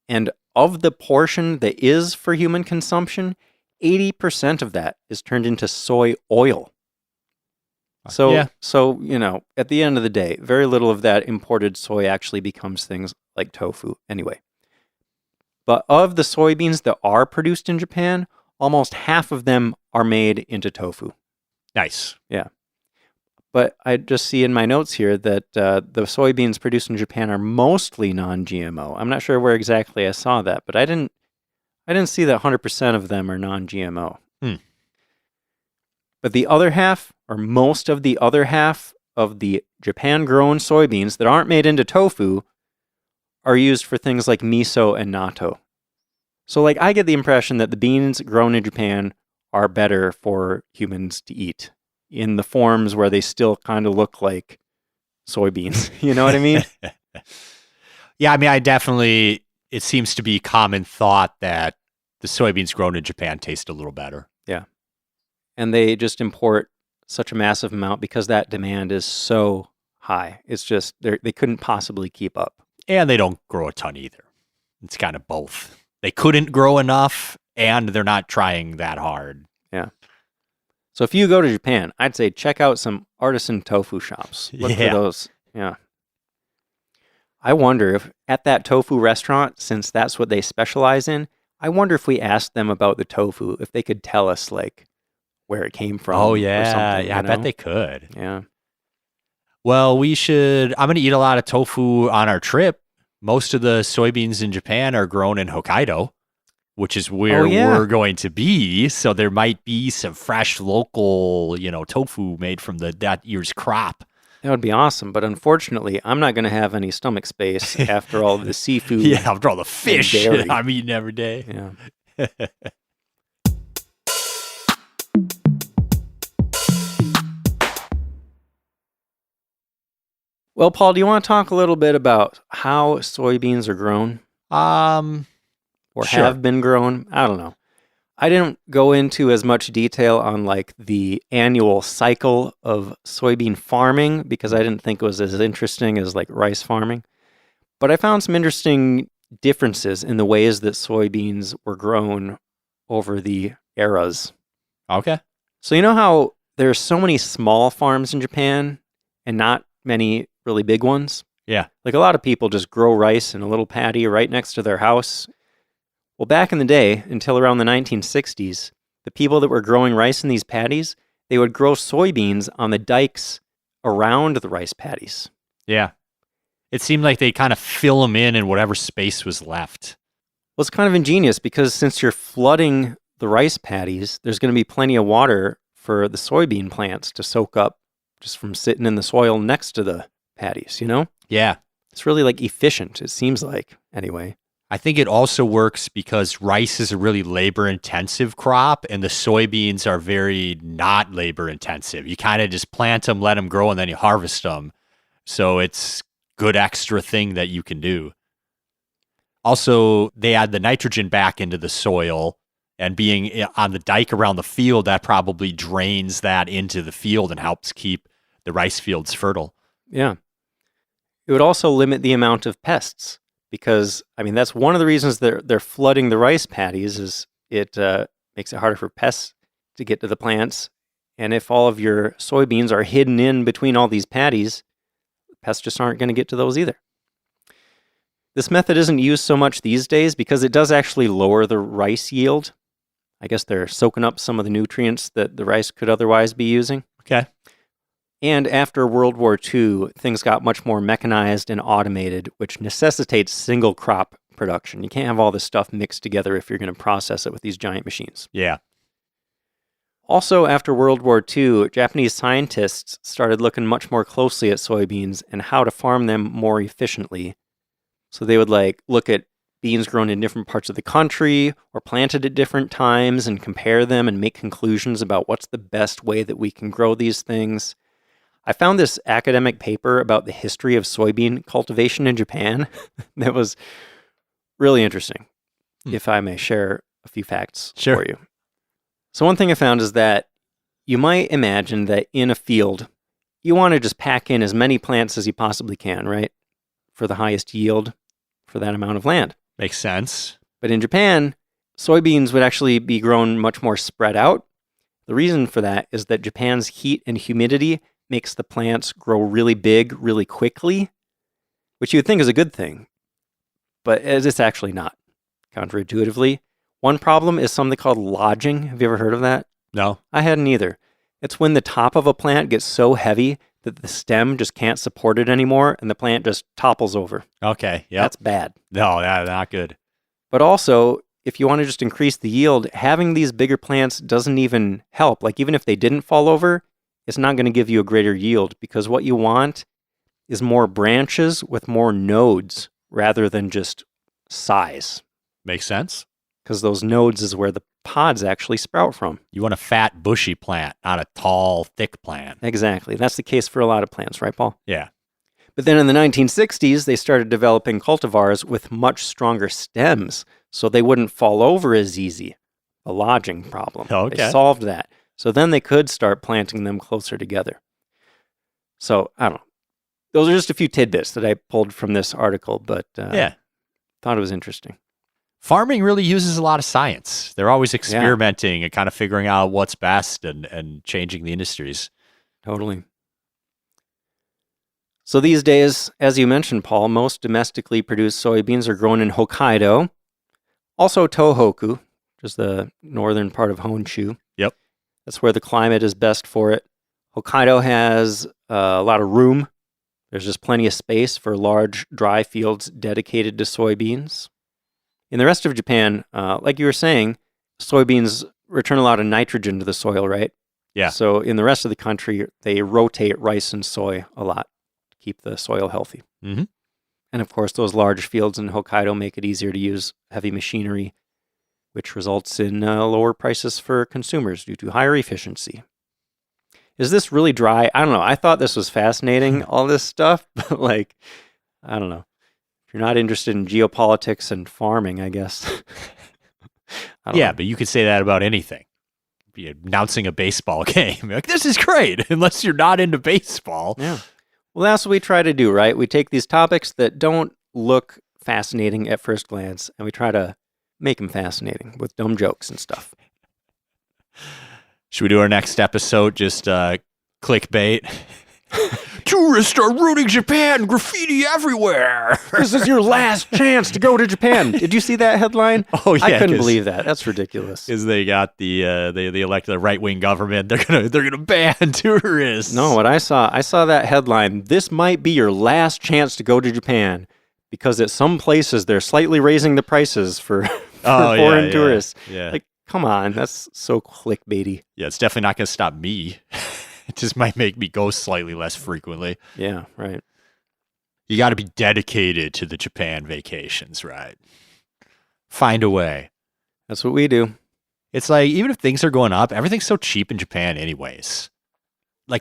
And of the portion that is for human consumption, 80% of that is turned into soy oil. So, Yeah. At the end of the day, very little of that imported soy actually becomes things like tofu anyway. But of the soybeans that are produced in Japan, almost half of them are made into tofu. Nice. Yeah. But I just see in my notes here that the soybeans produced in Japan are mostly non-GMO. I'm not sure where exactly I saw that, but I didn't see that 100% of them are non-GMO. But the other half, or most of the other half of the Japan-grown soybeans that aren't made into tofu are used for things like miso and natto. So I get the impression that the beans grown in Japan are better for humans to eat in the forms where they still kind of look like soybeans. You know what I mean? Yeah, I mean, it seems to be common thought that the soybeans grown in Japan taste a little better. Yeah. And they just import such a massive amount because that demand is so high. It's just, they couldn't possibly keep up. And they don't grow a ton either. It's kind of both. They couldn't grow enough, and they're not trying that hard. Yeah. So if you go to Japan, I'd say check out some artisan tofu shops. Look for those. Yeah. I wonder if at that tofu restaurant, since that's what they specialize in, I wonder if we asked them about the tofu, if they could tell us where it came from. Oh, or yeah. something, Yeah, I bet they could. Yeah. Well, I'm going to eat a lot of tofu on our trip. Most of the soybeans in Japan are grown in Hokkaido, which is where we're going to be. So there might be some fresh local, tofu made from that year's crop. That would be awesome. But unfortunately, I'm not going to have any stomach space after all of the seafood. Yeah, after all the fish I'm eating every day. Yeah. Well, Paul, do you want to talk a little bit about how soybeans are grown? Or sure. have been grown? I don't know. I didn't go into as much detail on the annual cycle of soybean farming because I didn't think it was as interesting as rice farming. But I found some interesting differences in the ways that soybeans were grown over the eras. Okay. So you know how there's so many small farms in Japan and not many really big ones? Yeah. A lot of people just grow rice in a little paddy right next to their house. Well, back in the day, until around the 1960s, the people that were growing rice in these paddies, they would grow soybeans on the dikes around the rice paddies. Yeah. It seemed like they kind of fill them in whatever space was left. Well, it's kind of ingenious because since you're flooding the rice paddies, there's going to be plenty of water for the soybean plants to soak up just from sitting in the soil next to the paddies, Yeah. It's really efficient, it seems like, anyway. I think it also works because rice is a really labor-intensive crop, and the soybeans are very not labor-intensive. You kind of just plant them, let them grow, and then you harvest them. So it's good extra thing that you can do. Also, they add the nitrogen back into the soil, and being on the dike around the field, that probably drains that into the field and helps keep the rice fields fertile. Yeah. It would also limit the amount of pests. Because, that's one of the reasons they're flooding the rice paddies is it makes it harder for pests to get to the plants. And if all of your soybeans are hidden in between all these paddies, pests just aren't going to get to those either. This method isn't used so much these days because it does actually lower the rice yield. I guess they're soaking up some of the nutrients that the rice could otherwise be using. Okay. And after World War II, things got much more mechanized and automated, which necessitates single crop production. You can't have all this stuff mixed together if you're going to process it with these giant machines. Yeah. Also, after World War II, Japanese scientists started looking much more closely at soybeans and how to farm them more efficiently. So they would look at beans grown in different parts of the country or planted at different times and compare them and make conclusions about what's the best way that we can grow these things. I found this academic paper about the history of soybean cultivation in Japan that was really interesting, if I may share a few facts for you. So one thing I found is that you might imagine that in a field, you want to just pack in as many plants as you possibly can, right? For the highest yield for that amount of land. Makes sense. But in Japan, soybeans would actually be grown much more spread out. The reason for that is that Japan's heat and humidity makes the plants grow really big, really quickly, which you would think is a good thing. But it's actually not, counterintuitively. One problem is something called lodging. Have you ever heard of that? No. I hadn't either. It's when the top of a plant gets so heavy that the stem just can't support it anymore and the plant just topples over. Okay. Yeah. That's bad. No, not good. But also, if you want to just increase the yield, having these bigger plants doesn't even help. Even if they didn't fall over, it's not going to give you a greater yield because what you want is more branches with more nodes rather than just size. Makes sense. Because those nodes is where the pods actually sprout from. You want a fat, bushy plant, not a tall, thick plant. Exactly. That's the case for a lot of plants, right, Paul? Yeah. But then in the 1960s, they started developing cultivars with much stronger stems, so they wouldn't fall over as easy. A lodging problem. Okay. They solved that. So then they could start planting them closer together. So, I don't know. Those are just a few tidbits that I pulled from this article, but thought it was interesting. Farming really uses a lot of science. They're always experimenting and kind of figuring out what's best and changing the industries. Totally. So these days, as you mentioned, Paul, most domestically produced soybeans are grown in Hokkaido. Also Tohoku, which is the northern part of Honshu. Yep. That's where the climate is best for it. Hokkaido has a lot of room. There's just plenty of space for large, dry fields dedicated to soybeans. In the rest of Japan, like you were saying, soybeans return a lot of nitrogen to the soil, right? Yeah. So in the rest of the country, they rotate rice and soy a lot to keep the soil healthy. Mm-hmm. And of course, those large fields in Hokkaido make it easier to use heavy machinery, which results in lower prices for consumers due to higher efficiency. Is this really dry? I don't know. I thought this was fascinating, all this stuff, but I don't know. If you're not interested in geopolitics and farming, I guess. I don't know. But you could say that about anything. Be announcing a baseball game. You're like, this is great, unless you're not into baseball. Yeah. Well, that's what we try to do, right? We take these topics that don't look fascinating at first glance, and we try to make them fascinating with dumb jokes and stuff. Should we do our next episode just clickbait? Tourists are ruining Japan, graffiti everywhere. This is your last chance to go to Japan. Did you see that headline? Oh yeah, I couldn't believe that. That's ridiculous. Because they got they elected a right wing government. They're gonna ban tourists. No, what I saw that headline. This might be your last chance to go to Japan because at some places they're slightly raising the prices for foreign tourists. Yeah. Come on, that's so clickbaity. Yeah, it's definitely not gonna stop me. It just might make me go slightly less frequently. Yeah, right. You got to be dedicated to the Japan vacations, right? Find a way. That's what we do. It's even if things are going up, everything's so cheap in Japan anyways.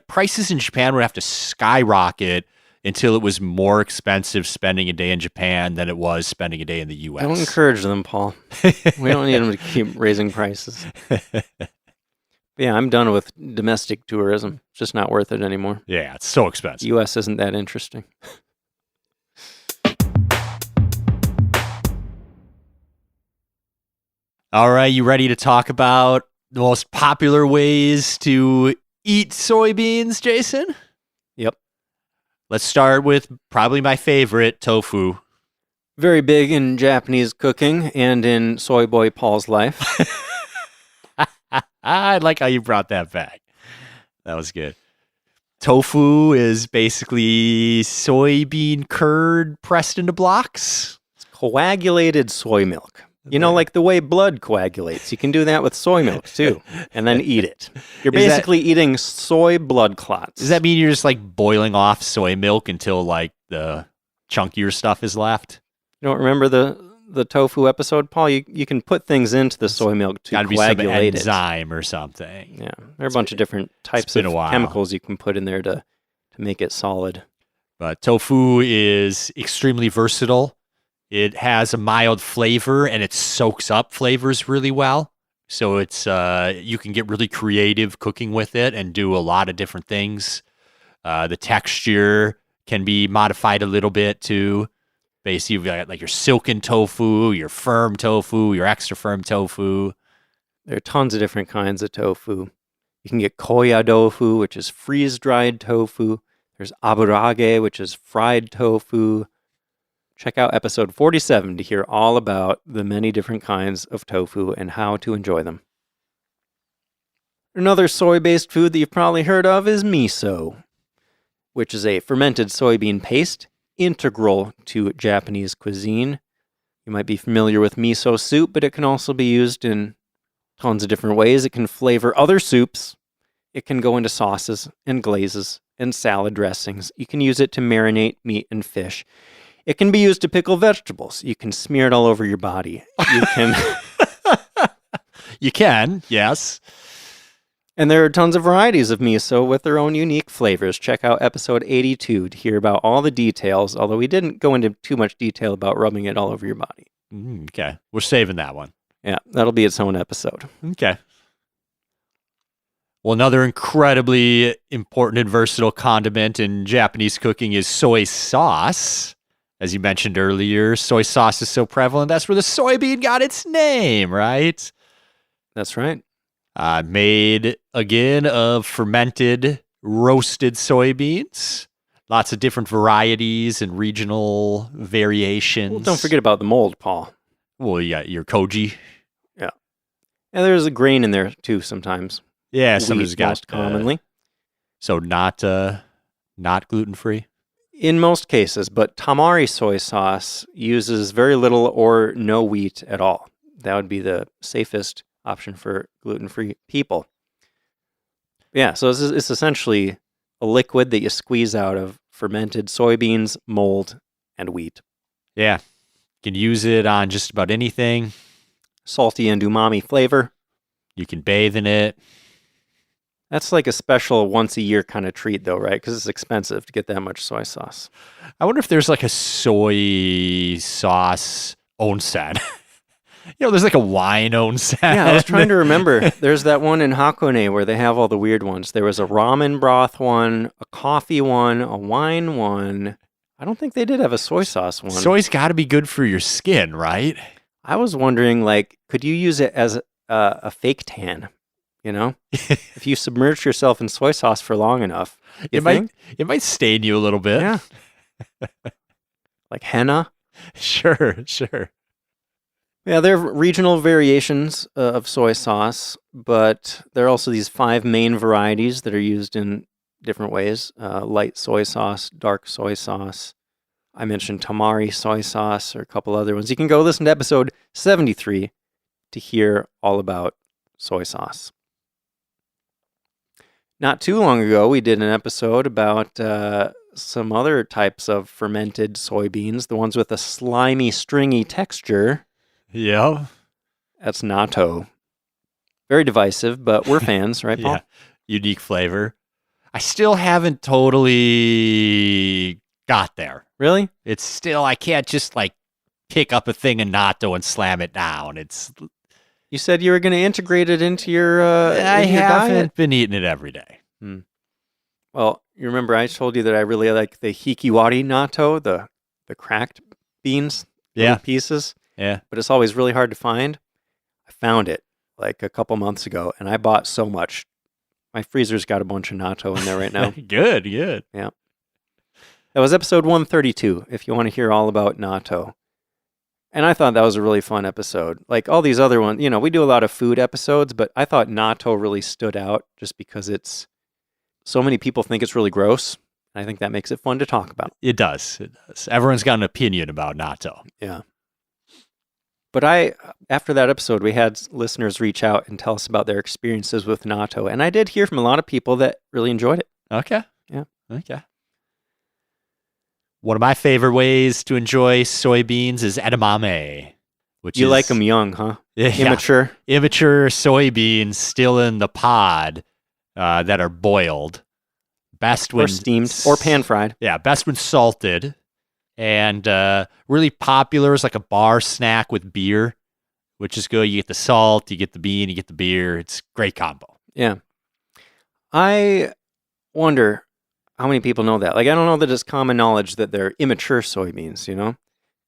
Prices in Japan would have to skyrocket until it was more expensive spending a day in Japan than it was spending a day in the U.S. Don't encourage them, Paul. We don't need them to keep raising prices. Yeah, I'm done with domestic tourism. It's just not worth it anymore. Yeah, it's so expensive. U.S. isn't that interesting. All right, you ready to talk about the most popular ways to eat soybeans, Jason? Yep. Let's start with probably my favorite, tofu. Very big in Japanese cooking and in Soy Boy Paul's life. I like how you brought that back. That was good. Tofu is basically soybean curd pressed into blocks. It's coagulated soy milk. You know, like the way blood coagulates. You can do that with soy milk, too, and then eat it. You're basically eating soy blood clots. Does that mean you're just like boiling off soy milk until like the chunkier stuff is left? You don't remember the tofu episode, Paul? You can put things into the soy milk to coagulate be some it. enzyme or something. Yeah, there are a bunch of different types of chemicals you can put in there to make it solid. But tofu is extremely versatile. It has a mild flavor and it soaks up flavors really well. So it's you can get really creative cooking with it and do a lot of different things. The texture can be modified a little bit too. Basically, you've got like your silken tofu, your firm tofu, your extra firm tofu. There are tons of different kinds of tofu. You can get koya tofu, which is freeze-dried tofu. There's aburage, which is fried tofu. Check out episode 47 to hear all about the many different kinds of tofu and how to enjoy them. Another soy-based food that you've probably heard of is miso, which is a fermented soybean paste integral to Japanese cuisine. You might be familiar with miso soup, but it can also be used in tons of different ways. It can flavor other soups. It can go into sauces and glazes and salad dressings. You can use it to marinate meat and fish. It can be used to pickle vegetables. You can smear it all over your body. You can. You can, yes. And there are tons of varieties of miso with their own unique flavors. Check out episode 82 to hear about all the details, although we didn't go into too much detail about rubbing it all over your body. Okay. We're saving that one. Yeah, that'll be its own episode. Okay. Well, another incredibly important and versatile condiment in Japanese cooking is soy sauce. As you mentioned earlier, soy sauce is so prevalent. That's where the soybean got its name, right? That's right. Made, again, of fermented, roasted soybeans. Lots of different varieties and regional variations. Well, don't forget about the mold, Paul. Well, you got your koji. Yeah. And there's a grain in there, too, sometimes. Yeah, sometimes got... most commonly. So not gluten-free? In most cases, but tamari soy sauce uses very little or no wheat at all. That would be the safest option for gluten-free people. Yeah, so it's essentially a liquid that you squeeze out of fermented soybeans, mold, and wheat. Yeah, you can use it on just about anything. Salty and umami flavor. You can bathe in it. That's like a special once-a-year kind of treat, though, right? Because it's expensive to get that much soy sauce. I wonder if there's like a soy sauce onsen. There's like a wine onsen. Yeah, I was trying to remember. There's that one in Hakone where they have all the weird ones. There was a ramen broth one, a coffee one, a wine one. I don't think they did have a soy sauce one. Soy's got to be good for your skin, right? I was wondering, like, could you use it as a fake tan? You know, if you submerge yourself in soy sauce for long enough, it might stain you a little bit. Yeah, like henna. Sure. Yeah, there are regional variations of soy sauce, but there are also these 5 main varieties that are used in different ways: light soy sauce, dark soy sauce. I mentioned tamari soy sauce, or a couple other ones. You can go listen to episode 73 to hear all about soy sauce. Not too long ago, we did an episode about some other types of fermented soybeans, the ones with a slimy, stringy texture. Yeah. That's natto. Very divisive, but we're fans, right, Paul? Yeah. Unique flavor. I still haven't totally got there. Really? It's still, I can't just like pick up a thing of natto and slam it down. You said you were going to integrate it into your I haven't diet? been eating it every day. Well, you remember I told you that I really like the hikiwari natto, the cracked beans, pieces. Yeah. But it's always really hard to find. I found it like a couple months ago, and I bought so much. My freezer's got a bunch of natto in there right now. Good. Yeah. That was episode 132, if you want to hear all about natto. And I thought that was a really fun episode. Like all these other ones, we do a lot of food episodes, but I thought Natto really stood out just because it's so many people think it's really gross. I think that makes it fun to talk about. It does. It does. Everyone's got an opinion about natto. Yeah. But after that episode, we had listeners reach out and tell us about their experiences with natto. And I did hear from a lot of people that really enjoyed it. Okay. Yeah. Okay. One of my favorite ways to enjoy soybeans is edamame. You like them young, huh? Yeah, immature? Immature soybeans still in the pod that are boiled. Best when or steamed or pan fried. Yeah, best when salted. And really popular is like a bar snack with beer, which is good. You get the salt, you get the bean, you get the beer. It's a great combo. Yeah. I wonder how many people know that. Like, I don't know that it's common knowledge that they're immature soybeans,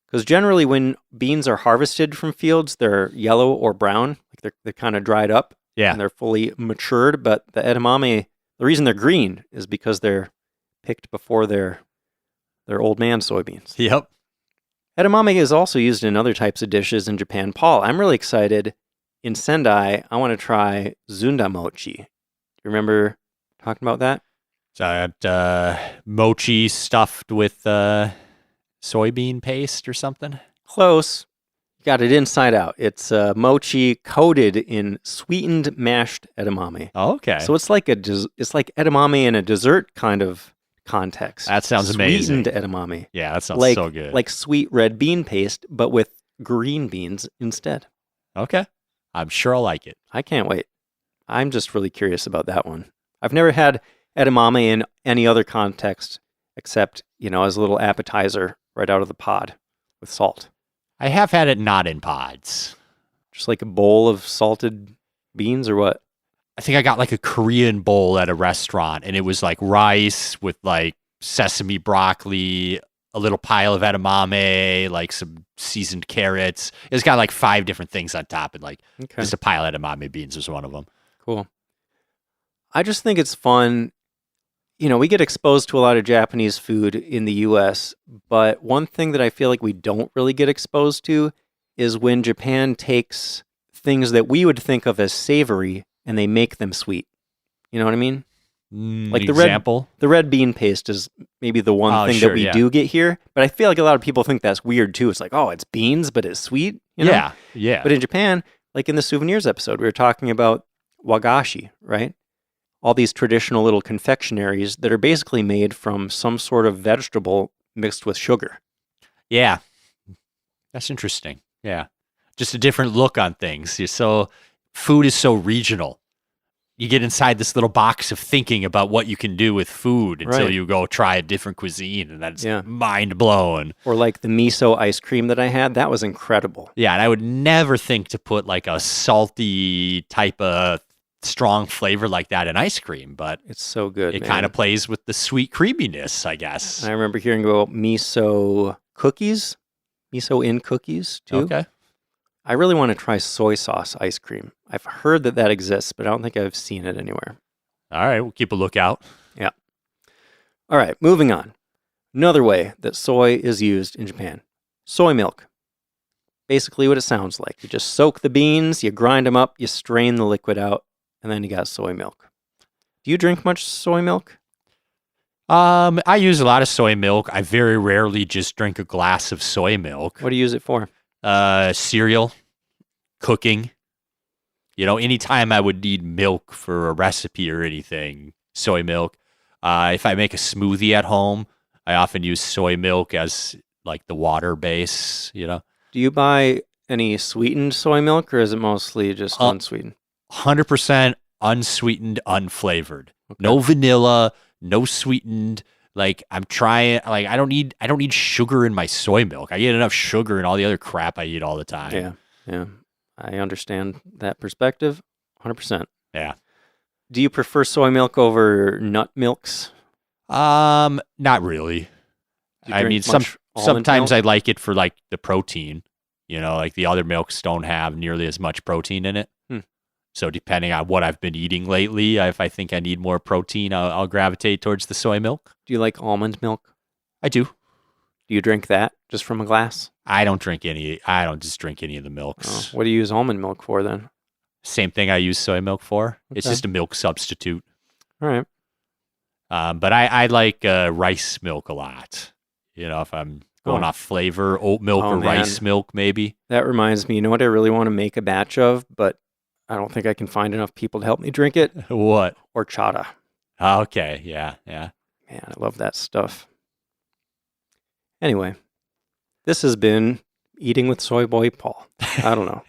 Because generally when beans are harvested from fields, they're yellow or brown. Like they're kind of dried up. Yeah. And they're fully matured. But the edamame, the reason they're green is because they're picked before they're old man soybeans. Yep. Edamame is also used in other types of dishes in Japan. Paul, I'm really excited. In Sendai, I want to try zunda mochi. You remember talking about that? So mochi stuffed with soybean paste or something? Close. You got it inside out. It's mochi coated in sweetened mashed edamame. Oh, okay. So it's like edamame in a dessert kind of context. That sounds amazing. Sweetened edamame. Yeah, that sounds so good. Like sweet red bean paste, but with green beans instead. Okay. I'm sure I'll like it. I can't wait. I'm just really curious about that one. I've never had edamame in any other context except, as a little appetizer right out of the pod with salt. I have had it not in pods. Just like a bowl of salted beans or what? I think I got like a Korean bowl at a restaurant, and it was like rice with like sesame broccoli, a little pile of edamame, like some seasoned carrots. It's got like 5 different things on top, and like just a pile of edamame beans was one of them. Cool. I just think it's fun. We get exposed to a lot of Japanese food in the U.S., but one thing that I feel like we don't really get exposed to is when Japan takes things that we would think of as savory and they make them sweet. You know what I mean? Like the red bean paste is maybe the one thing that we do get here, but I feel like a lot of people think that's weird too. It's like, oh, it's beans, but it's sweet. Yeah. But in Japan, like in the souvenirs episode, we were talking about wagashi, right? All these traditional little confectionaries that are basically made from some sort of vegetable mixed with sugar. Yeah. That's interesting. Yeah. Just a different look on things. Food is so regional. You get inside this little box of thinking about what you can do with food until you go try a different cuisine, and that's mind blowing. Or like the miso ice cream that I had, that was incredible. Yeah, and I would never think to put like a salty type of strong flavor like that in ice cream, but it's so good. It kind of plays with the sweet creaminess, I guess. And I remember hearing about miso in cookies too. Okay. I really want to try soy sauce ice cream. I've heard that exists, but I don't think I've seen it anywhere. All right, we'll keep a lookout. Yeah. All right, moving on. Another way that soy is used in Japan. Soy milk. Basically what it sounds like. You just soak the beans, you grind them up, you strain the liquid out, and then you got soy milk. Do you drink much soy milk? I use a lot of soy milk. I very rarely just drink a glass of soy milk. What do you use it for? Cereal, cooking. Anytime I would need milk for a recipe or anything, soy milk. If I make a smoothie at home, I often use soy milk as like the water base, Do you buy any sweetened soy milk, or is it mostly just unsweetened? 100% unsweetened, unflavored. Okay. No vanilla, no sweetened. Like I'm trying, like I don't need sugar in my soy milk. I get enough sugar in all the other crap I eat all the time. Yeah. I understand that perspective, 100%. Yeah. Do you prefer soy milk over nut milks? Not really. I mean, sometimes I like it for like the protein. Like the other milks don't have nearly as much protein in it. So depending on what I've been eating lately, if I think I need more protein, I'll gravitate towards the soy milk. Do you like almond milk? I do. Do you drink that just from a glass? I don't just drink any of the milks. What do you use almond milk for then? Same thing I use soy milk for. It's Okay. just a milk substitute. All right. But I like rice milk a lot. If I'm going off flavor, oat milk or rice milk, maybe. That reminds me, you know what I really want to make a batch of, but I don't think I can find enough people to help me drink it? What? Horchata. Okay, yeah. Man, I love that stuff. Anyway, this has been Eating with Soy Boy Paul. I don't know.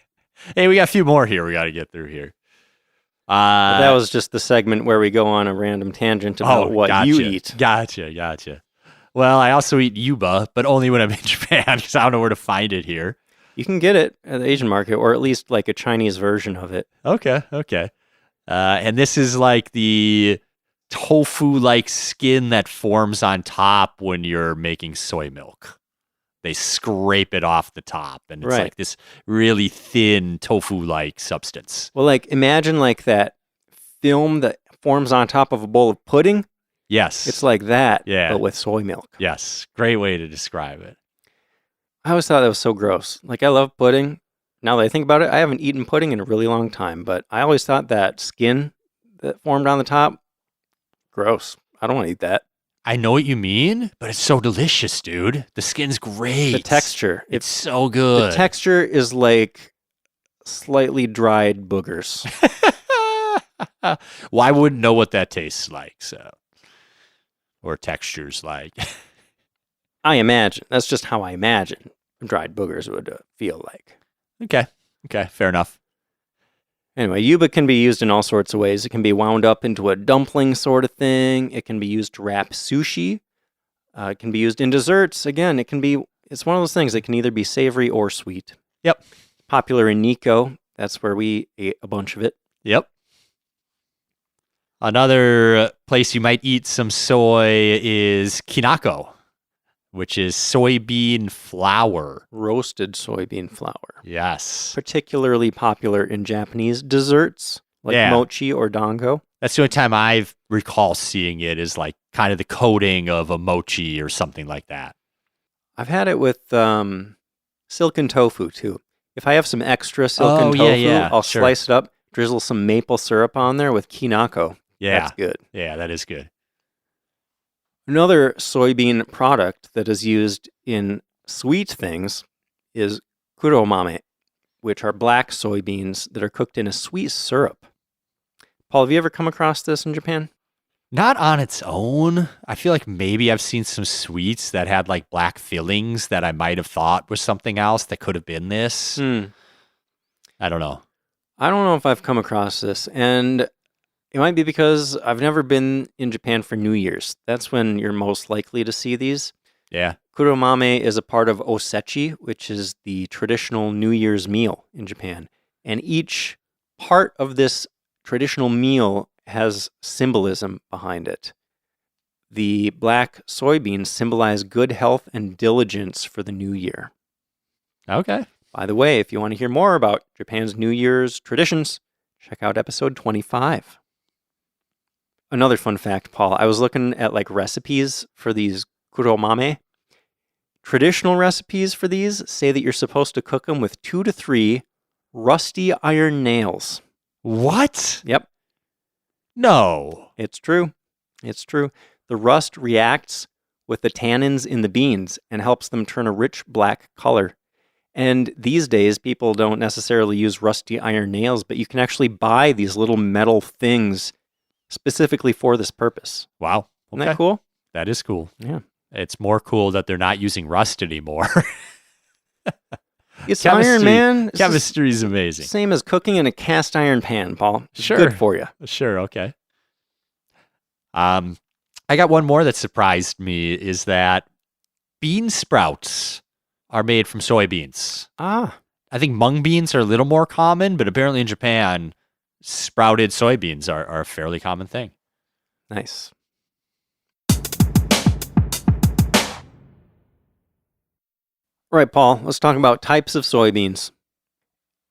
Hey, we got a few more here we got to get through here. That was just the segment where we go on a random tangent about what you eat. Gotcha. Well, I also eat Yuba, but only when I'm in Japan because I don't know where to find it here. You can get it at the Asian market, or at least like a Chinese version of it. Okay. And this is like the tofu-like skin that forms on top when you're making soy milk. They scrape it off the top, and it's like this really thin tofu-like substance. Well, like imagine like that film that forms on top of a bowl of pudding. Yes. It's like that, but with soy milk. Yes. Great way to describe it. I always thought that was so gross. Like, I love pudding. Now that I think about it, I haven't eaten pudding in a really long time, but I always thought that skin that formed on the top, gross. I don't want to eat that. I know what you mean, but it's so delicious, dude. The skin's great. The texture. It's so good. The texture is like slightly dried boogers. Well, I wouldn't know what that tastes like, or textures like. I imagine. That's just how I imagine dried boogers would feel like. Okay, fair enough. Anyway, Yuba can be used in all sorts of ways. It can be wound up into a dumpling sort of thing. It can be used to wrap sushi. It can be used in desserts. Again, it's one of those things that can either be savory or sweet. Yep. Popular in Nikko. That's where we ate a bunch of it. Yep. Another place you might eat some soy is Kinako, which is soybean flour. Roasted soybean flour. Yes. Particularly popular in Japanese desserts like mochi or dango. That's the only time I recall seeing it is like kind of the coating of a mochi or something like that. I've had it with silken tofu too. If I have some extra silken tofu, I'll slice it up, drizzle some maple syrup on there with Kinako. Yeah. That's good. Yeah, that is good. Another soybean product that is used in sweet things is Kuromame, which are black soybeans that are cooked in a sweet syrup. Paul, have you ever come across this in Japan? Not on its own. I feel like maybe I've seen some sweets that had like black fillings that I might have thought was something else that could have been this. I don't know. I don't know if I've come across this, and it might be because I've never been in Japan for New Year's. That's when you're most likely to see these. Yeah. Kuromame is a part of osechi, which is the traditional New Year's meal in Japan. And each part of this traditional meal has symbolism behind it. The black soybeans symbolize good health and diligence for the new year. Okay. By the way, if you want to hear more about Japan's New Year's traditions, check out episode 25. Another fun fact, Paul, I was looking at like recipes for these kuromame. Traditional recipes for these say that you're supposed to cook them with 2 to 3 rusty iron nails. What? Yep. No. It's true. It's true. The rust reacts with the tannins in the beans and helps them turn a rich black color. And these days, people don't necessarily use rusty iron nails, but you can actually buy these little metal things specifically for this purpose. Wow. Okay. Isn't that cool? That is cool. Yeah. It's more cool that they're not using rust anymore. It's iron, man. Chemistry is amazing. Same as cooking in a cast iron pan, Paul. It's Sure. good for you. Sure, okay. I got one more that surprised me is that bean sprouts are made from soybeans. Ah. I think mung beans are a little more common, but apparently in Japan, sprouted soybeans are a fairly common thing. Nice. All right, Paul, let's talk about types of soybeans.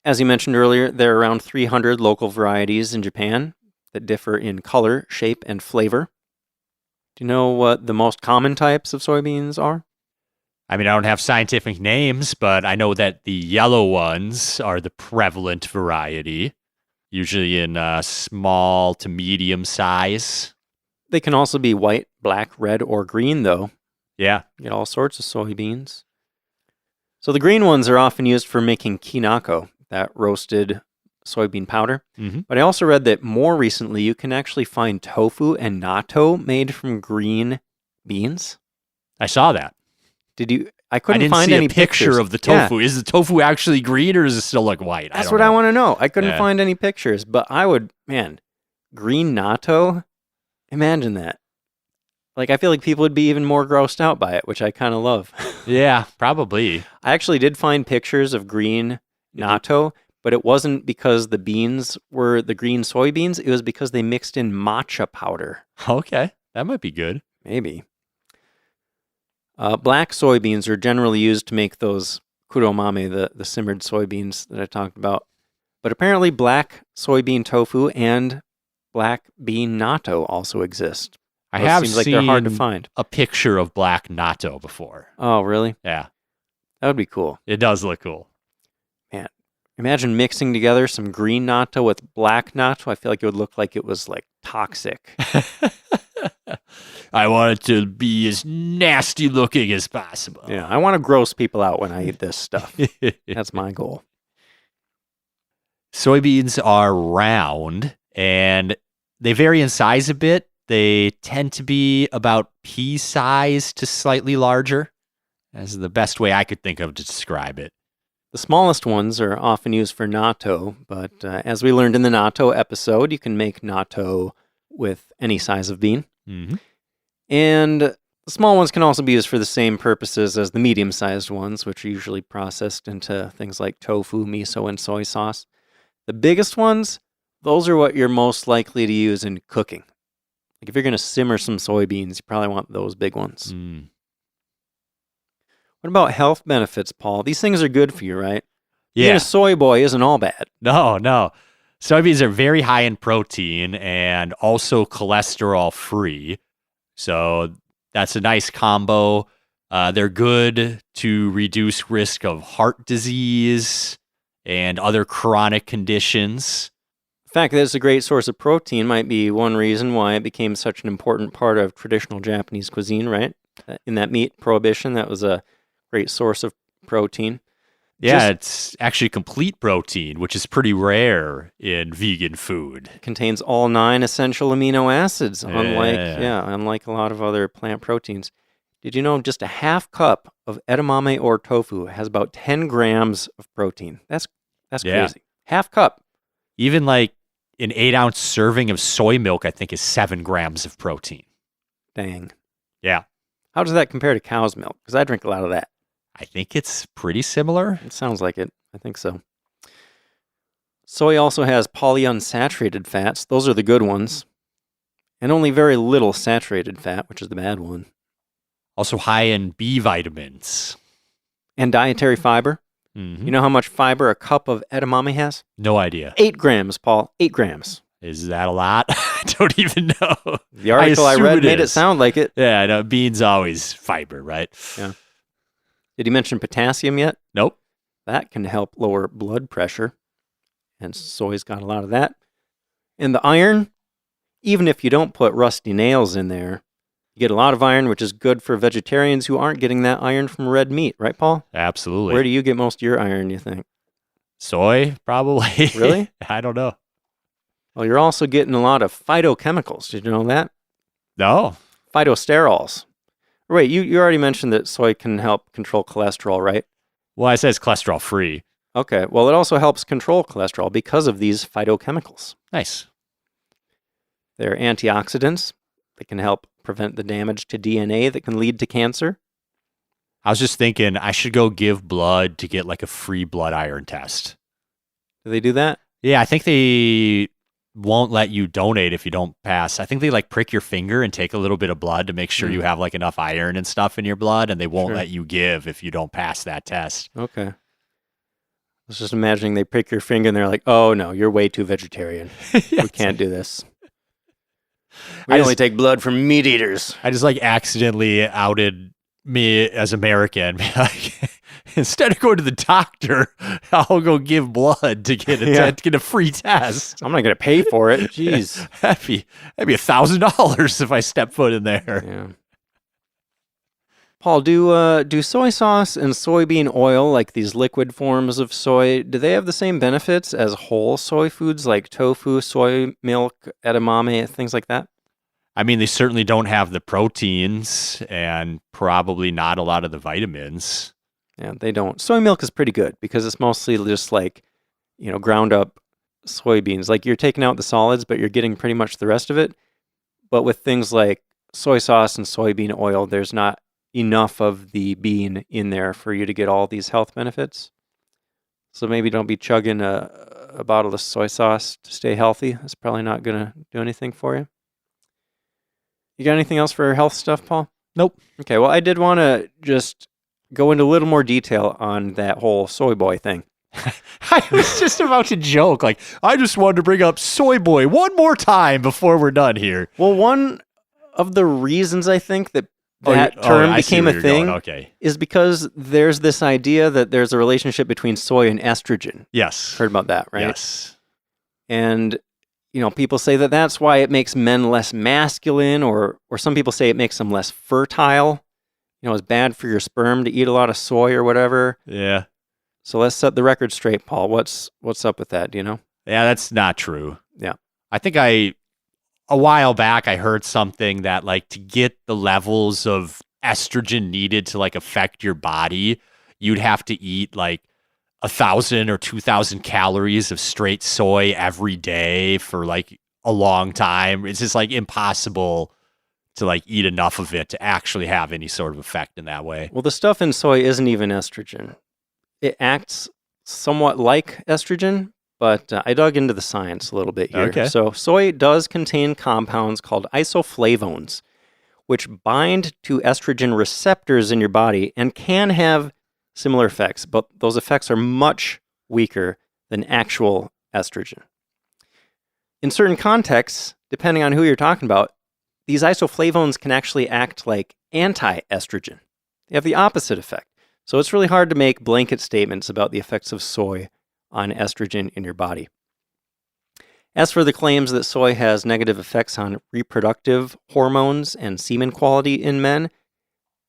As you mentioned earlier, there are around 300 local varieties in Japan that differ in color, shape, and flavor. Do you know what the most common types of soybeans are? I mean, I don't have scientific names, but I know that the yellow ones are the prevalent variety, usually in small to medium size. They can also be white, black, red, or green, though. Yeah. You get all sorts of soybeans. So the green ones are often used for making Kinako, that roasted soybean powder. Mm-hmm. But I also read that more recently you can actually find tofu and natto made from green beans. I saw that. Did you? I I couldn't didn't find see any a picture pictures of the Yeah, tofu. Is the tofu actually green or does it still look white? that's don't what I know. want to know. I couldn't Yeah. find any pictures, but I would, man, green natto. Imagine that. Like, I feel like people would be even more grossed out by it, which I kind of love. Yeah, probably. I actually did find pictures of green natto, but it wasn't because the beans were the green soybeans. It was because they mixed in matcha powder. Okay, that might be good. Maybe. Black soybeans are generally used to make those kuromame, the simmered soybeans that I talked about. But apparently black soybean tofu and black bean natto also exist. I Those have seems like they're hard to seen find. a picture of black natto before. Oh, really? Yeah, That would be cool. it does look cool. Man, imagine mixing together some green natto with black natto. I feel like it would look like it was like toxic. I want it to be as nasty looking as possible. Yeah, I want to gross people out when I eat this stuff. That's my goal. Soybeans are round and they vary in size a bit. They tend to be about pea size to slightly larger. That's the best way I could think of to describe it. The smallest ones are often used for natto, but as we learned in the natto episode, you can make natto with any size of bean. Mm-hmm. And the small ones can also be used for the same purposes as the medium-sized ones, which are usually processed into things like tofu, miso, and soy sauce. The biggest ones, those are what you're most likely to use in cooking. Like if you're going to simmer some soybeans, you probably want those big ones. Mm. What about health benefits, Paul? These things are good for you, right? Being Yeah. a soy boy isn't all bad. No. Soybeans are very high in protein and also cholesterol free. So that's a nice combo. They're good to reduce risk of heart disease and other chronic conditions. The fact that it's a great source of protein might be one reason why it became such an important part of traditional Japanese cuisine, right? In that meat prohibition, that was a great source of protein. Yeah, it's actually complete protein, which is pretty rare in vegan food. Contains all 9 essential amino acids, Yeah. unlike a lot of other plant proteins. Did you know just a half cup of edamame or tofu has about 10 grams of protein? That's Yeah. crazy. Half cup. Even like an 8-ounce serving of soy milk, I think, is 7 grams of protein. Dang. Yeah, How does that compare to cow's milk? Because I drink a lot of that. I think it's pretty similar. It sounds like it. I think so. Soy also has polyunsaturated fats. Those are the good ones. And only very little saturated fat, which is the bad one. Also high in B vitamins. And dietary fiber. Mhm. You know how much fiber a cup of edamame has? No idea. 8 grams, Paul. 8 grams. Is that a lot? I don't even know. The article I assume read it made it is. sound like it. Yeah, I know. Beans always fiber, right? Yeah. Did you mention potassium yet? Nope. That can help lower blood pressure. And soy's got a lot of that. And the iron, even if you don't put rusty nails in there, you get a lot of iron, which is good for vegetarians who aren't getting that iron from red meat, right, Paul? Absolutely. Where do you get most of your iron, you think? Soy, probably. Really? I don't know. Well, you're also getting a lot of phytochemicals. Did you know that? No. Phytosterols. Wait, you already mentioned that soy can help control cholesterol, right? Well, I said it's cholesterol free. Okay, well, it also helps control cholesterol because of these phytochemicals. Nice. They're antioxidants that can help prevent the damage to DNA that can lead to cancer. I was just thinking I should go give blood to get like a free blood iron test. Do they do that? Yeah, I think they won't let you donate if you don't pass. I think they like prick your finger and take a little bit of blood to make sure you have like enough iron and stuff in your blood, and they won't Sure. let you give if you don't pass that test. Okay. I was just imagining they prick your finger and they're like, oh no, you're way too vegetarian. We can't do this. We I only just- take blood from meat eaters. I just like accidentally outed me as American, be like, instead of going to the doctor, I'll go give blood to get a free test. I'm not going to pay for it. Jeez. That'd be $1,000 if I step foot in there. Yeah. Paul, do soy sauce and soybean oil, like these liquid forms of soy, do they have the same benefits as whole soy foods like tofu, soy milk, edamame, things like that? I mean, they certainly don't have the proteins and probably not a lot of the vitamins. Yeah, they don't. Soy milk is pretty good because it's mostly just like, ground up soybeans. Like you're taking out the solids, but you're getting pretty much the rest of it. But with things like soy sauce and soybean oil, there's not enough of the bean in there for you to get all these health benefits. So maybe don't be chugging a bottle of soy sauce to stay healthy. That's probably not going to do anything for you. You got anything else for health stuff, Paul? Nope. Okay, well, I did want to just go into a little more detail on that whole soy boy thing. I was just about to joke. Like, I just wanted to bring up soy boy one more time before we're done here. Well, one of the reasons I think that term became a thing is because there's this idea that there's a relationship between soy and estrogen. Yes. Heard about that, right? Yes. And, people say that that's why it makes men less masculine, or some people say it makes them less fertile. It's bad for your sperm to eat a lot of soy or whatever. Yeah. So let's set the record straight, Paul. What's up with that? Do you know? Yeah, that's not true. Yeah. I think a while back, I heard something that like to get the levels of estrogen needed to like affect your body, you'd have to eat like 1,000 or 2,000 calories of straight soy every day for like a long time. It's just like impossible to like eat enough of it to actually have any sort of effect in that way. Well, the stuff in soy isn't even estrogen. It acts somewhat like estrogen, but I dug into the science a little bit here. Okay. So soy does contain compounds called isoflavones, which bind to estrogen receptors in your body and can have similar effects, but those effects are much weaker than actual estrogen. In certain contexts, depending on who you're talking about, these isoflavones can actually act like anti-estrogen. They have the opposite effect. So it's really hard to make blanket statements about the effects of soy on estrogen in your body. As for the claims that soy has negative effects on reproductive hormones and semen quality in men,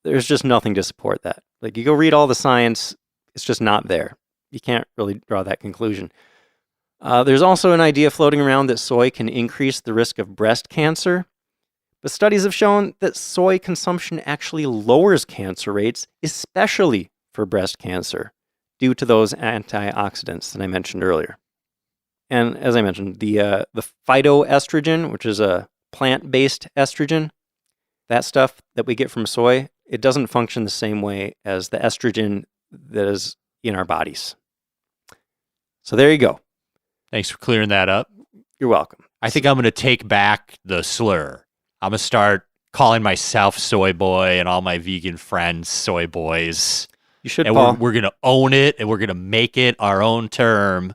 there's just nothing to support that. Like, you go read all the science, it's just not there. You can't really draw that conclusion. There's also an idea floating around that soy can increase the risk of breast cancer, but studies have shown that soy consumption actually lowers cancer rates, especially for breast cancer, due to those antioxidants that I mentioned earlier. And as I mentioned, the phytoestrogen, which is a plant-based estrogen, that stuff that we get from soy, it doesn't function the same way as the estrogen that is in our bodies. So there you go. Thanks for clearing that up. You're welcome. I think I'm going to take back the slur. I'm going to start calling myself soy boy and all my vegan friends soy boys. You should, and Paul. We're going to own it, and we're going to make it our own term.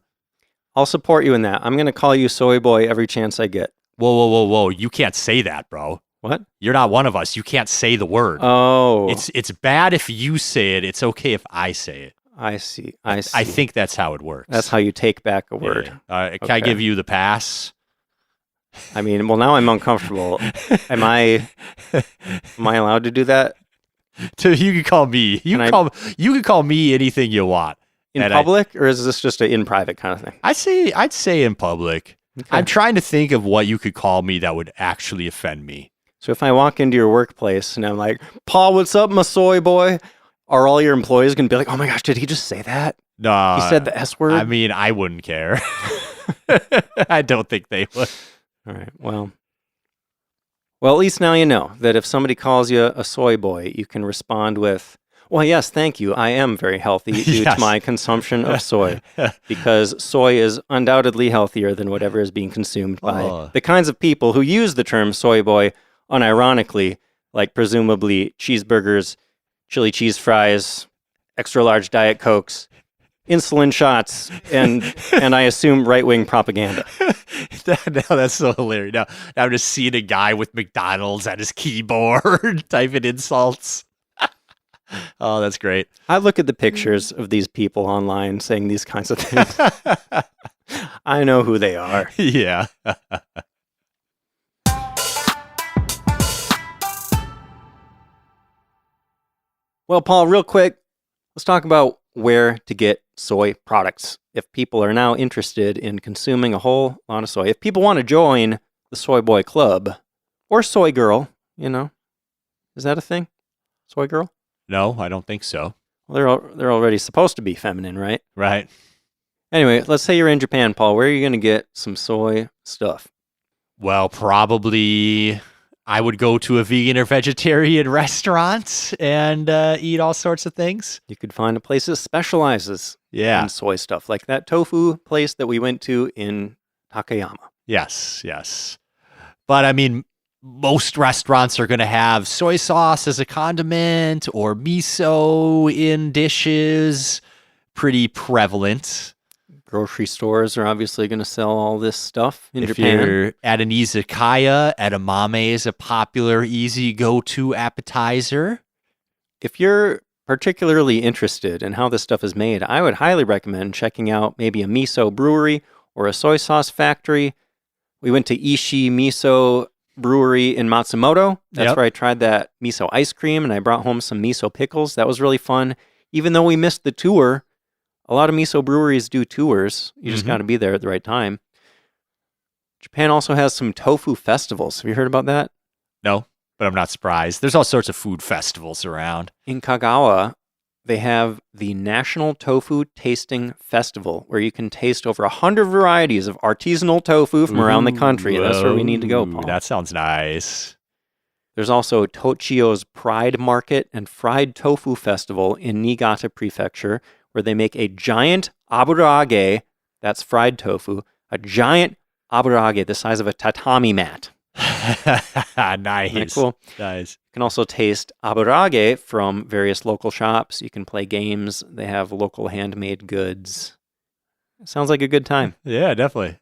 I'll support you in that. I'm going to call you soy boy every chance I get. Whoa. You can't say that, bro. What? You're not one of us. You can't say the word. Oh. It's bad if you say it. It's okay if I say it. I see. I think that's how it works. That's how you take back a word. Yeah. Can I give you the pass? I mean, well, now I'm uncomfortable. Am I allowed to do that? You can call me. You can call me anything you want. In public, or is this just an in private kind of thing? I'd say in public. Okay. I'm trying to think of what you could call me that would actually offend me. So if I walk into your workplace and I'm like, Paul, what's up, my soy boy? Are all your employees going to be like, oh my gosh, did he just say that? No. He said the S word? I mean, I wouldn't care. I don't think they would. All right. Well, at least now you know that if somebody calls you a soy boy, you can respond with, well, yes, thank you. I am very healthy due to my consumption of soy, because soy is undoubtedly healthier than whatever is being consumed by the kinds of people who use the term soy boy unironically, like presumably cheeseburgers, chili cheese fries, extra large Diet Cokes, insulin shots, and I assume right-wing propaganda. No, that's so hilarious. Now I'm just seeing a guy with McDonald's at his keyboard typing insults. Oh, that's great. I look at the pictures of these people online saying these kinds of things. I know who they are. Yeah. Well, Paul, real quick, let's talk about where to get soy products. If people are now interested in consuming a whole lot of soy, if people want to join the Soy Boy Club or Soy Girl, is that a thing? Soy Girl? No, I don't think so. Well, they're already supposed to be feminine, right? Right. Anyway, let's say you're in Japan, Paul. Where are you going to get some soy stuff? Well, probably I would go to a vegan or vegetarian restaurant and eat all sorts of things. You could find a place that specializes Yeah. in soy stuff, like that tofu place that we went to in Takayama. Yes. But I mean, most restaurants are going to have soy sauce as a condiment or miso in dishes. Pretty prevalent. Grocery stores are obviously going to sell all this stuff in If Japan. you're at an izakaya, edamame is a popular, easy go-to appetizer. If you're particularly interested in how this stuff is made, I would highly recommend checking out maybe a miso brewery or a soy sauce factory. We went to Ishii Miso Brewery in Matsumoto. That's where I tried that miso ice cream, and I brought home some miso pickles. That was really fun. Even though we missed the tour, a lot of miso breweries do tours. You just got to be there at the right time. Japan also has some tofu festivals. Have you heard about that? No, but I'm not surprised. There's all sorts of food festivals around. In Kagawa, they have the National Tofu Tasting Festival, where you can taste over 100 varieties of artisanal tofu from around the country. That's where we need to go, Paul. That sounds nice. There's also Tochio's Pride Market and Fried Tofu Festival in Niigata Prefecture, where they make a giant aburage, that's fried tofu, a giant aburage the size of a tatami mat. Nice. Isn't that cool? Nice. You can also taste aburage from various local shops. You can play games. They have local handmade goods. Sounds like a good time. Yeah, definitely.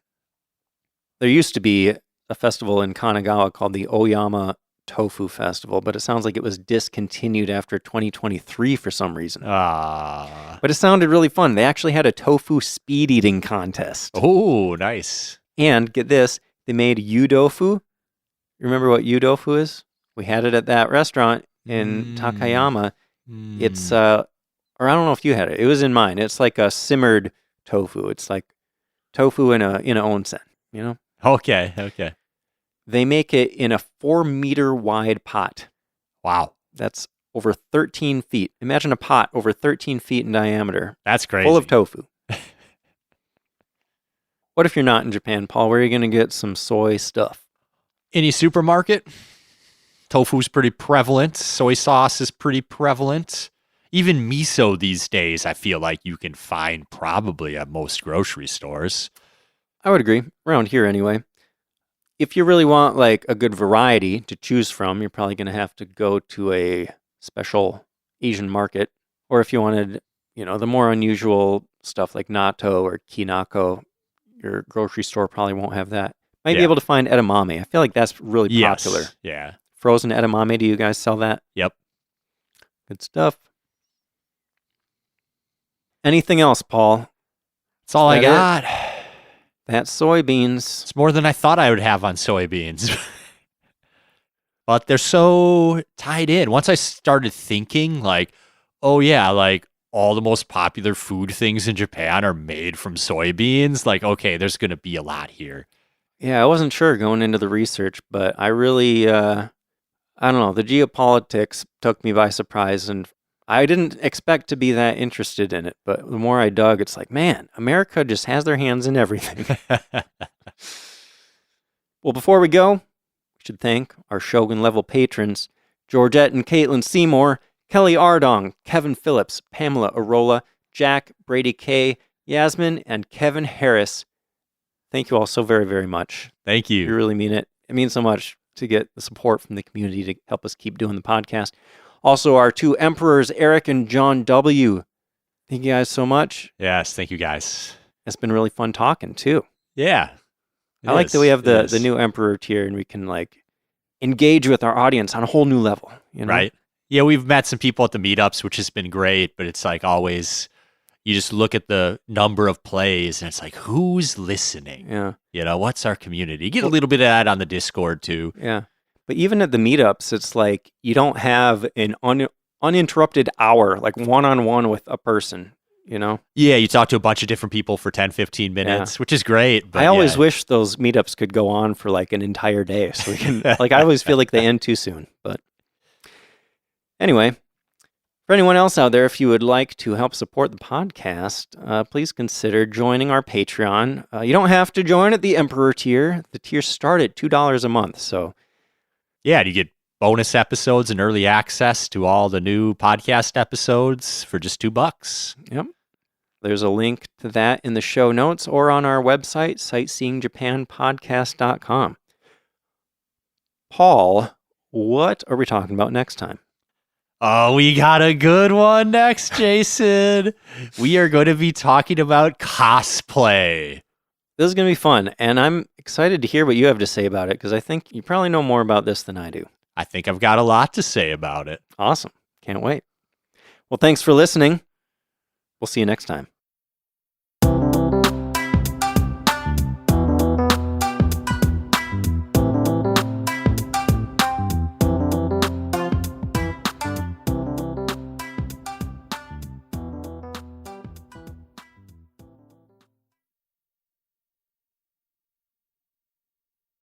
There used to be a festival in Kanagawa called the Oyama Tofu Festival, but it sounds like it was discontinued after 2023 for some reason. But it sounded really fun. They actually had a tofu speed eating contest. Oh, nice. And get this, they made yudofu. Remember what yudofu is? We had it at that restaurant in Takayama. It's, or I don't know if you had it. It was in mine. It's like a simmered tofu. It's like tofu in a onsen, you know? Okay. They make it in a 4-meter wide pot. Wow. That's over 13 feet. Imagine a pot over 13 feet in diameter. That's crazy. Full of tofu. What if you're not in Japan, Paul? Where are you going to get some soy stuff? Any supermarket? Tofu's pretty prevalent. Soy sauce is pretty prevalent. Even miso these days, I feel like you can find probably at most grocery stores. I would agree. Around here anyway. If you really want like a good variety to choose from, you're probably going to have to go to a special Asian market. Or if you wanted, the more unusual stuff like natto or kinako, your grocery store probably won't have that. Might be able to find edamame. I feel like that's really popular. Yeah. Frozen edamame, do you guys sell that? Yep. Good stuff. Anything else, Paul? That's all I got. That's soybeans. It's more than I thought I would have on soybeans. But they're so tied in. Once I started thinking like, oh yeah, like all the most popular food things in Japan are made from soybeans. Like, okay, there's going to be a lot here. Yeah, I wasn't sure going into the research, but I really, I don't know, the geopolitics took me by surprise, and I didn't expect to be that interested in it. But the more I dug, it's like, man, America just has their hands in everything. Well, before we go, we should thank our Shogun-level patrons, Georgette and Caitlin Seymour, Kelly Ardong, Kevin Phillips, Pamela Arola, Jack, Brady K, Yasmin, and Kevin Harris. Thank you all so very, very much. Thank you. You really mean it. It means so much to get the support from the community to help us keep doing the podcast. Also, our two emperors, Eric and John W. Thank you guys so much. Yes, thank you guys. It's been really fun talking, too. Yeah. I like that we have the new emperor tier and we can, like, engage with our audience on a whole new level. Right. Yeah, we've met some people at the meetups, which has been great, but it's like always, you just look at the number of plays and it's like, who's listening? Yeah. What's our community? You get a little bit of that on the Discord too. Yeah. But even at the meetups, it's like you don't have an uninterrupted hour, like one-on-one with a person, Yeah, you talk to a bunch of different people for 10, 15 minutes, which is great. But I always wish those meetups could go on for like an entire day. So we can, like, I always feel like they end too soon. But anyway, for anyone else out there, if you would like to help support the podcast, please consider joining our Patreon. You don't have to join at the Emperor tier. The tiers start at $2 a month. So yeah, you get bonus episodes and early access to all the new podcast episodes for just $2. Yep. There's a link to that in the show notes or on our website, sightseeingjapanpodcast.com. Paul, what are we talking about next time? Oh, we got a good one next, Jason. We are going to be talking about cosplay. This is going to be fun, and I'm excited to hear what you have to say about it, because I think you probably know more about this than I do. I think I've got a lot to say about it. Awesome. Can't wait. Well, thanks for listening. We'll see you next time.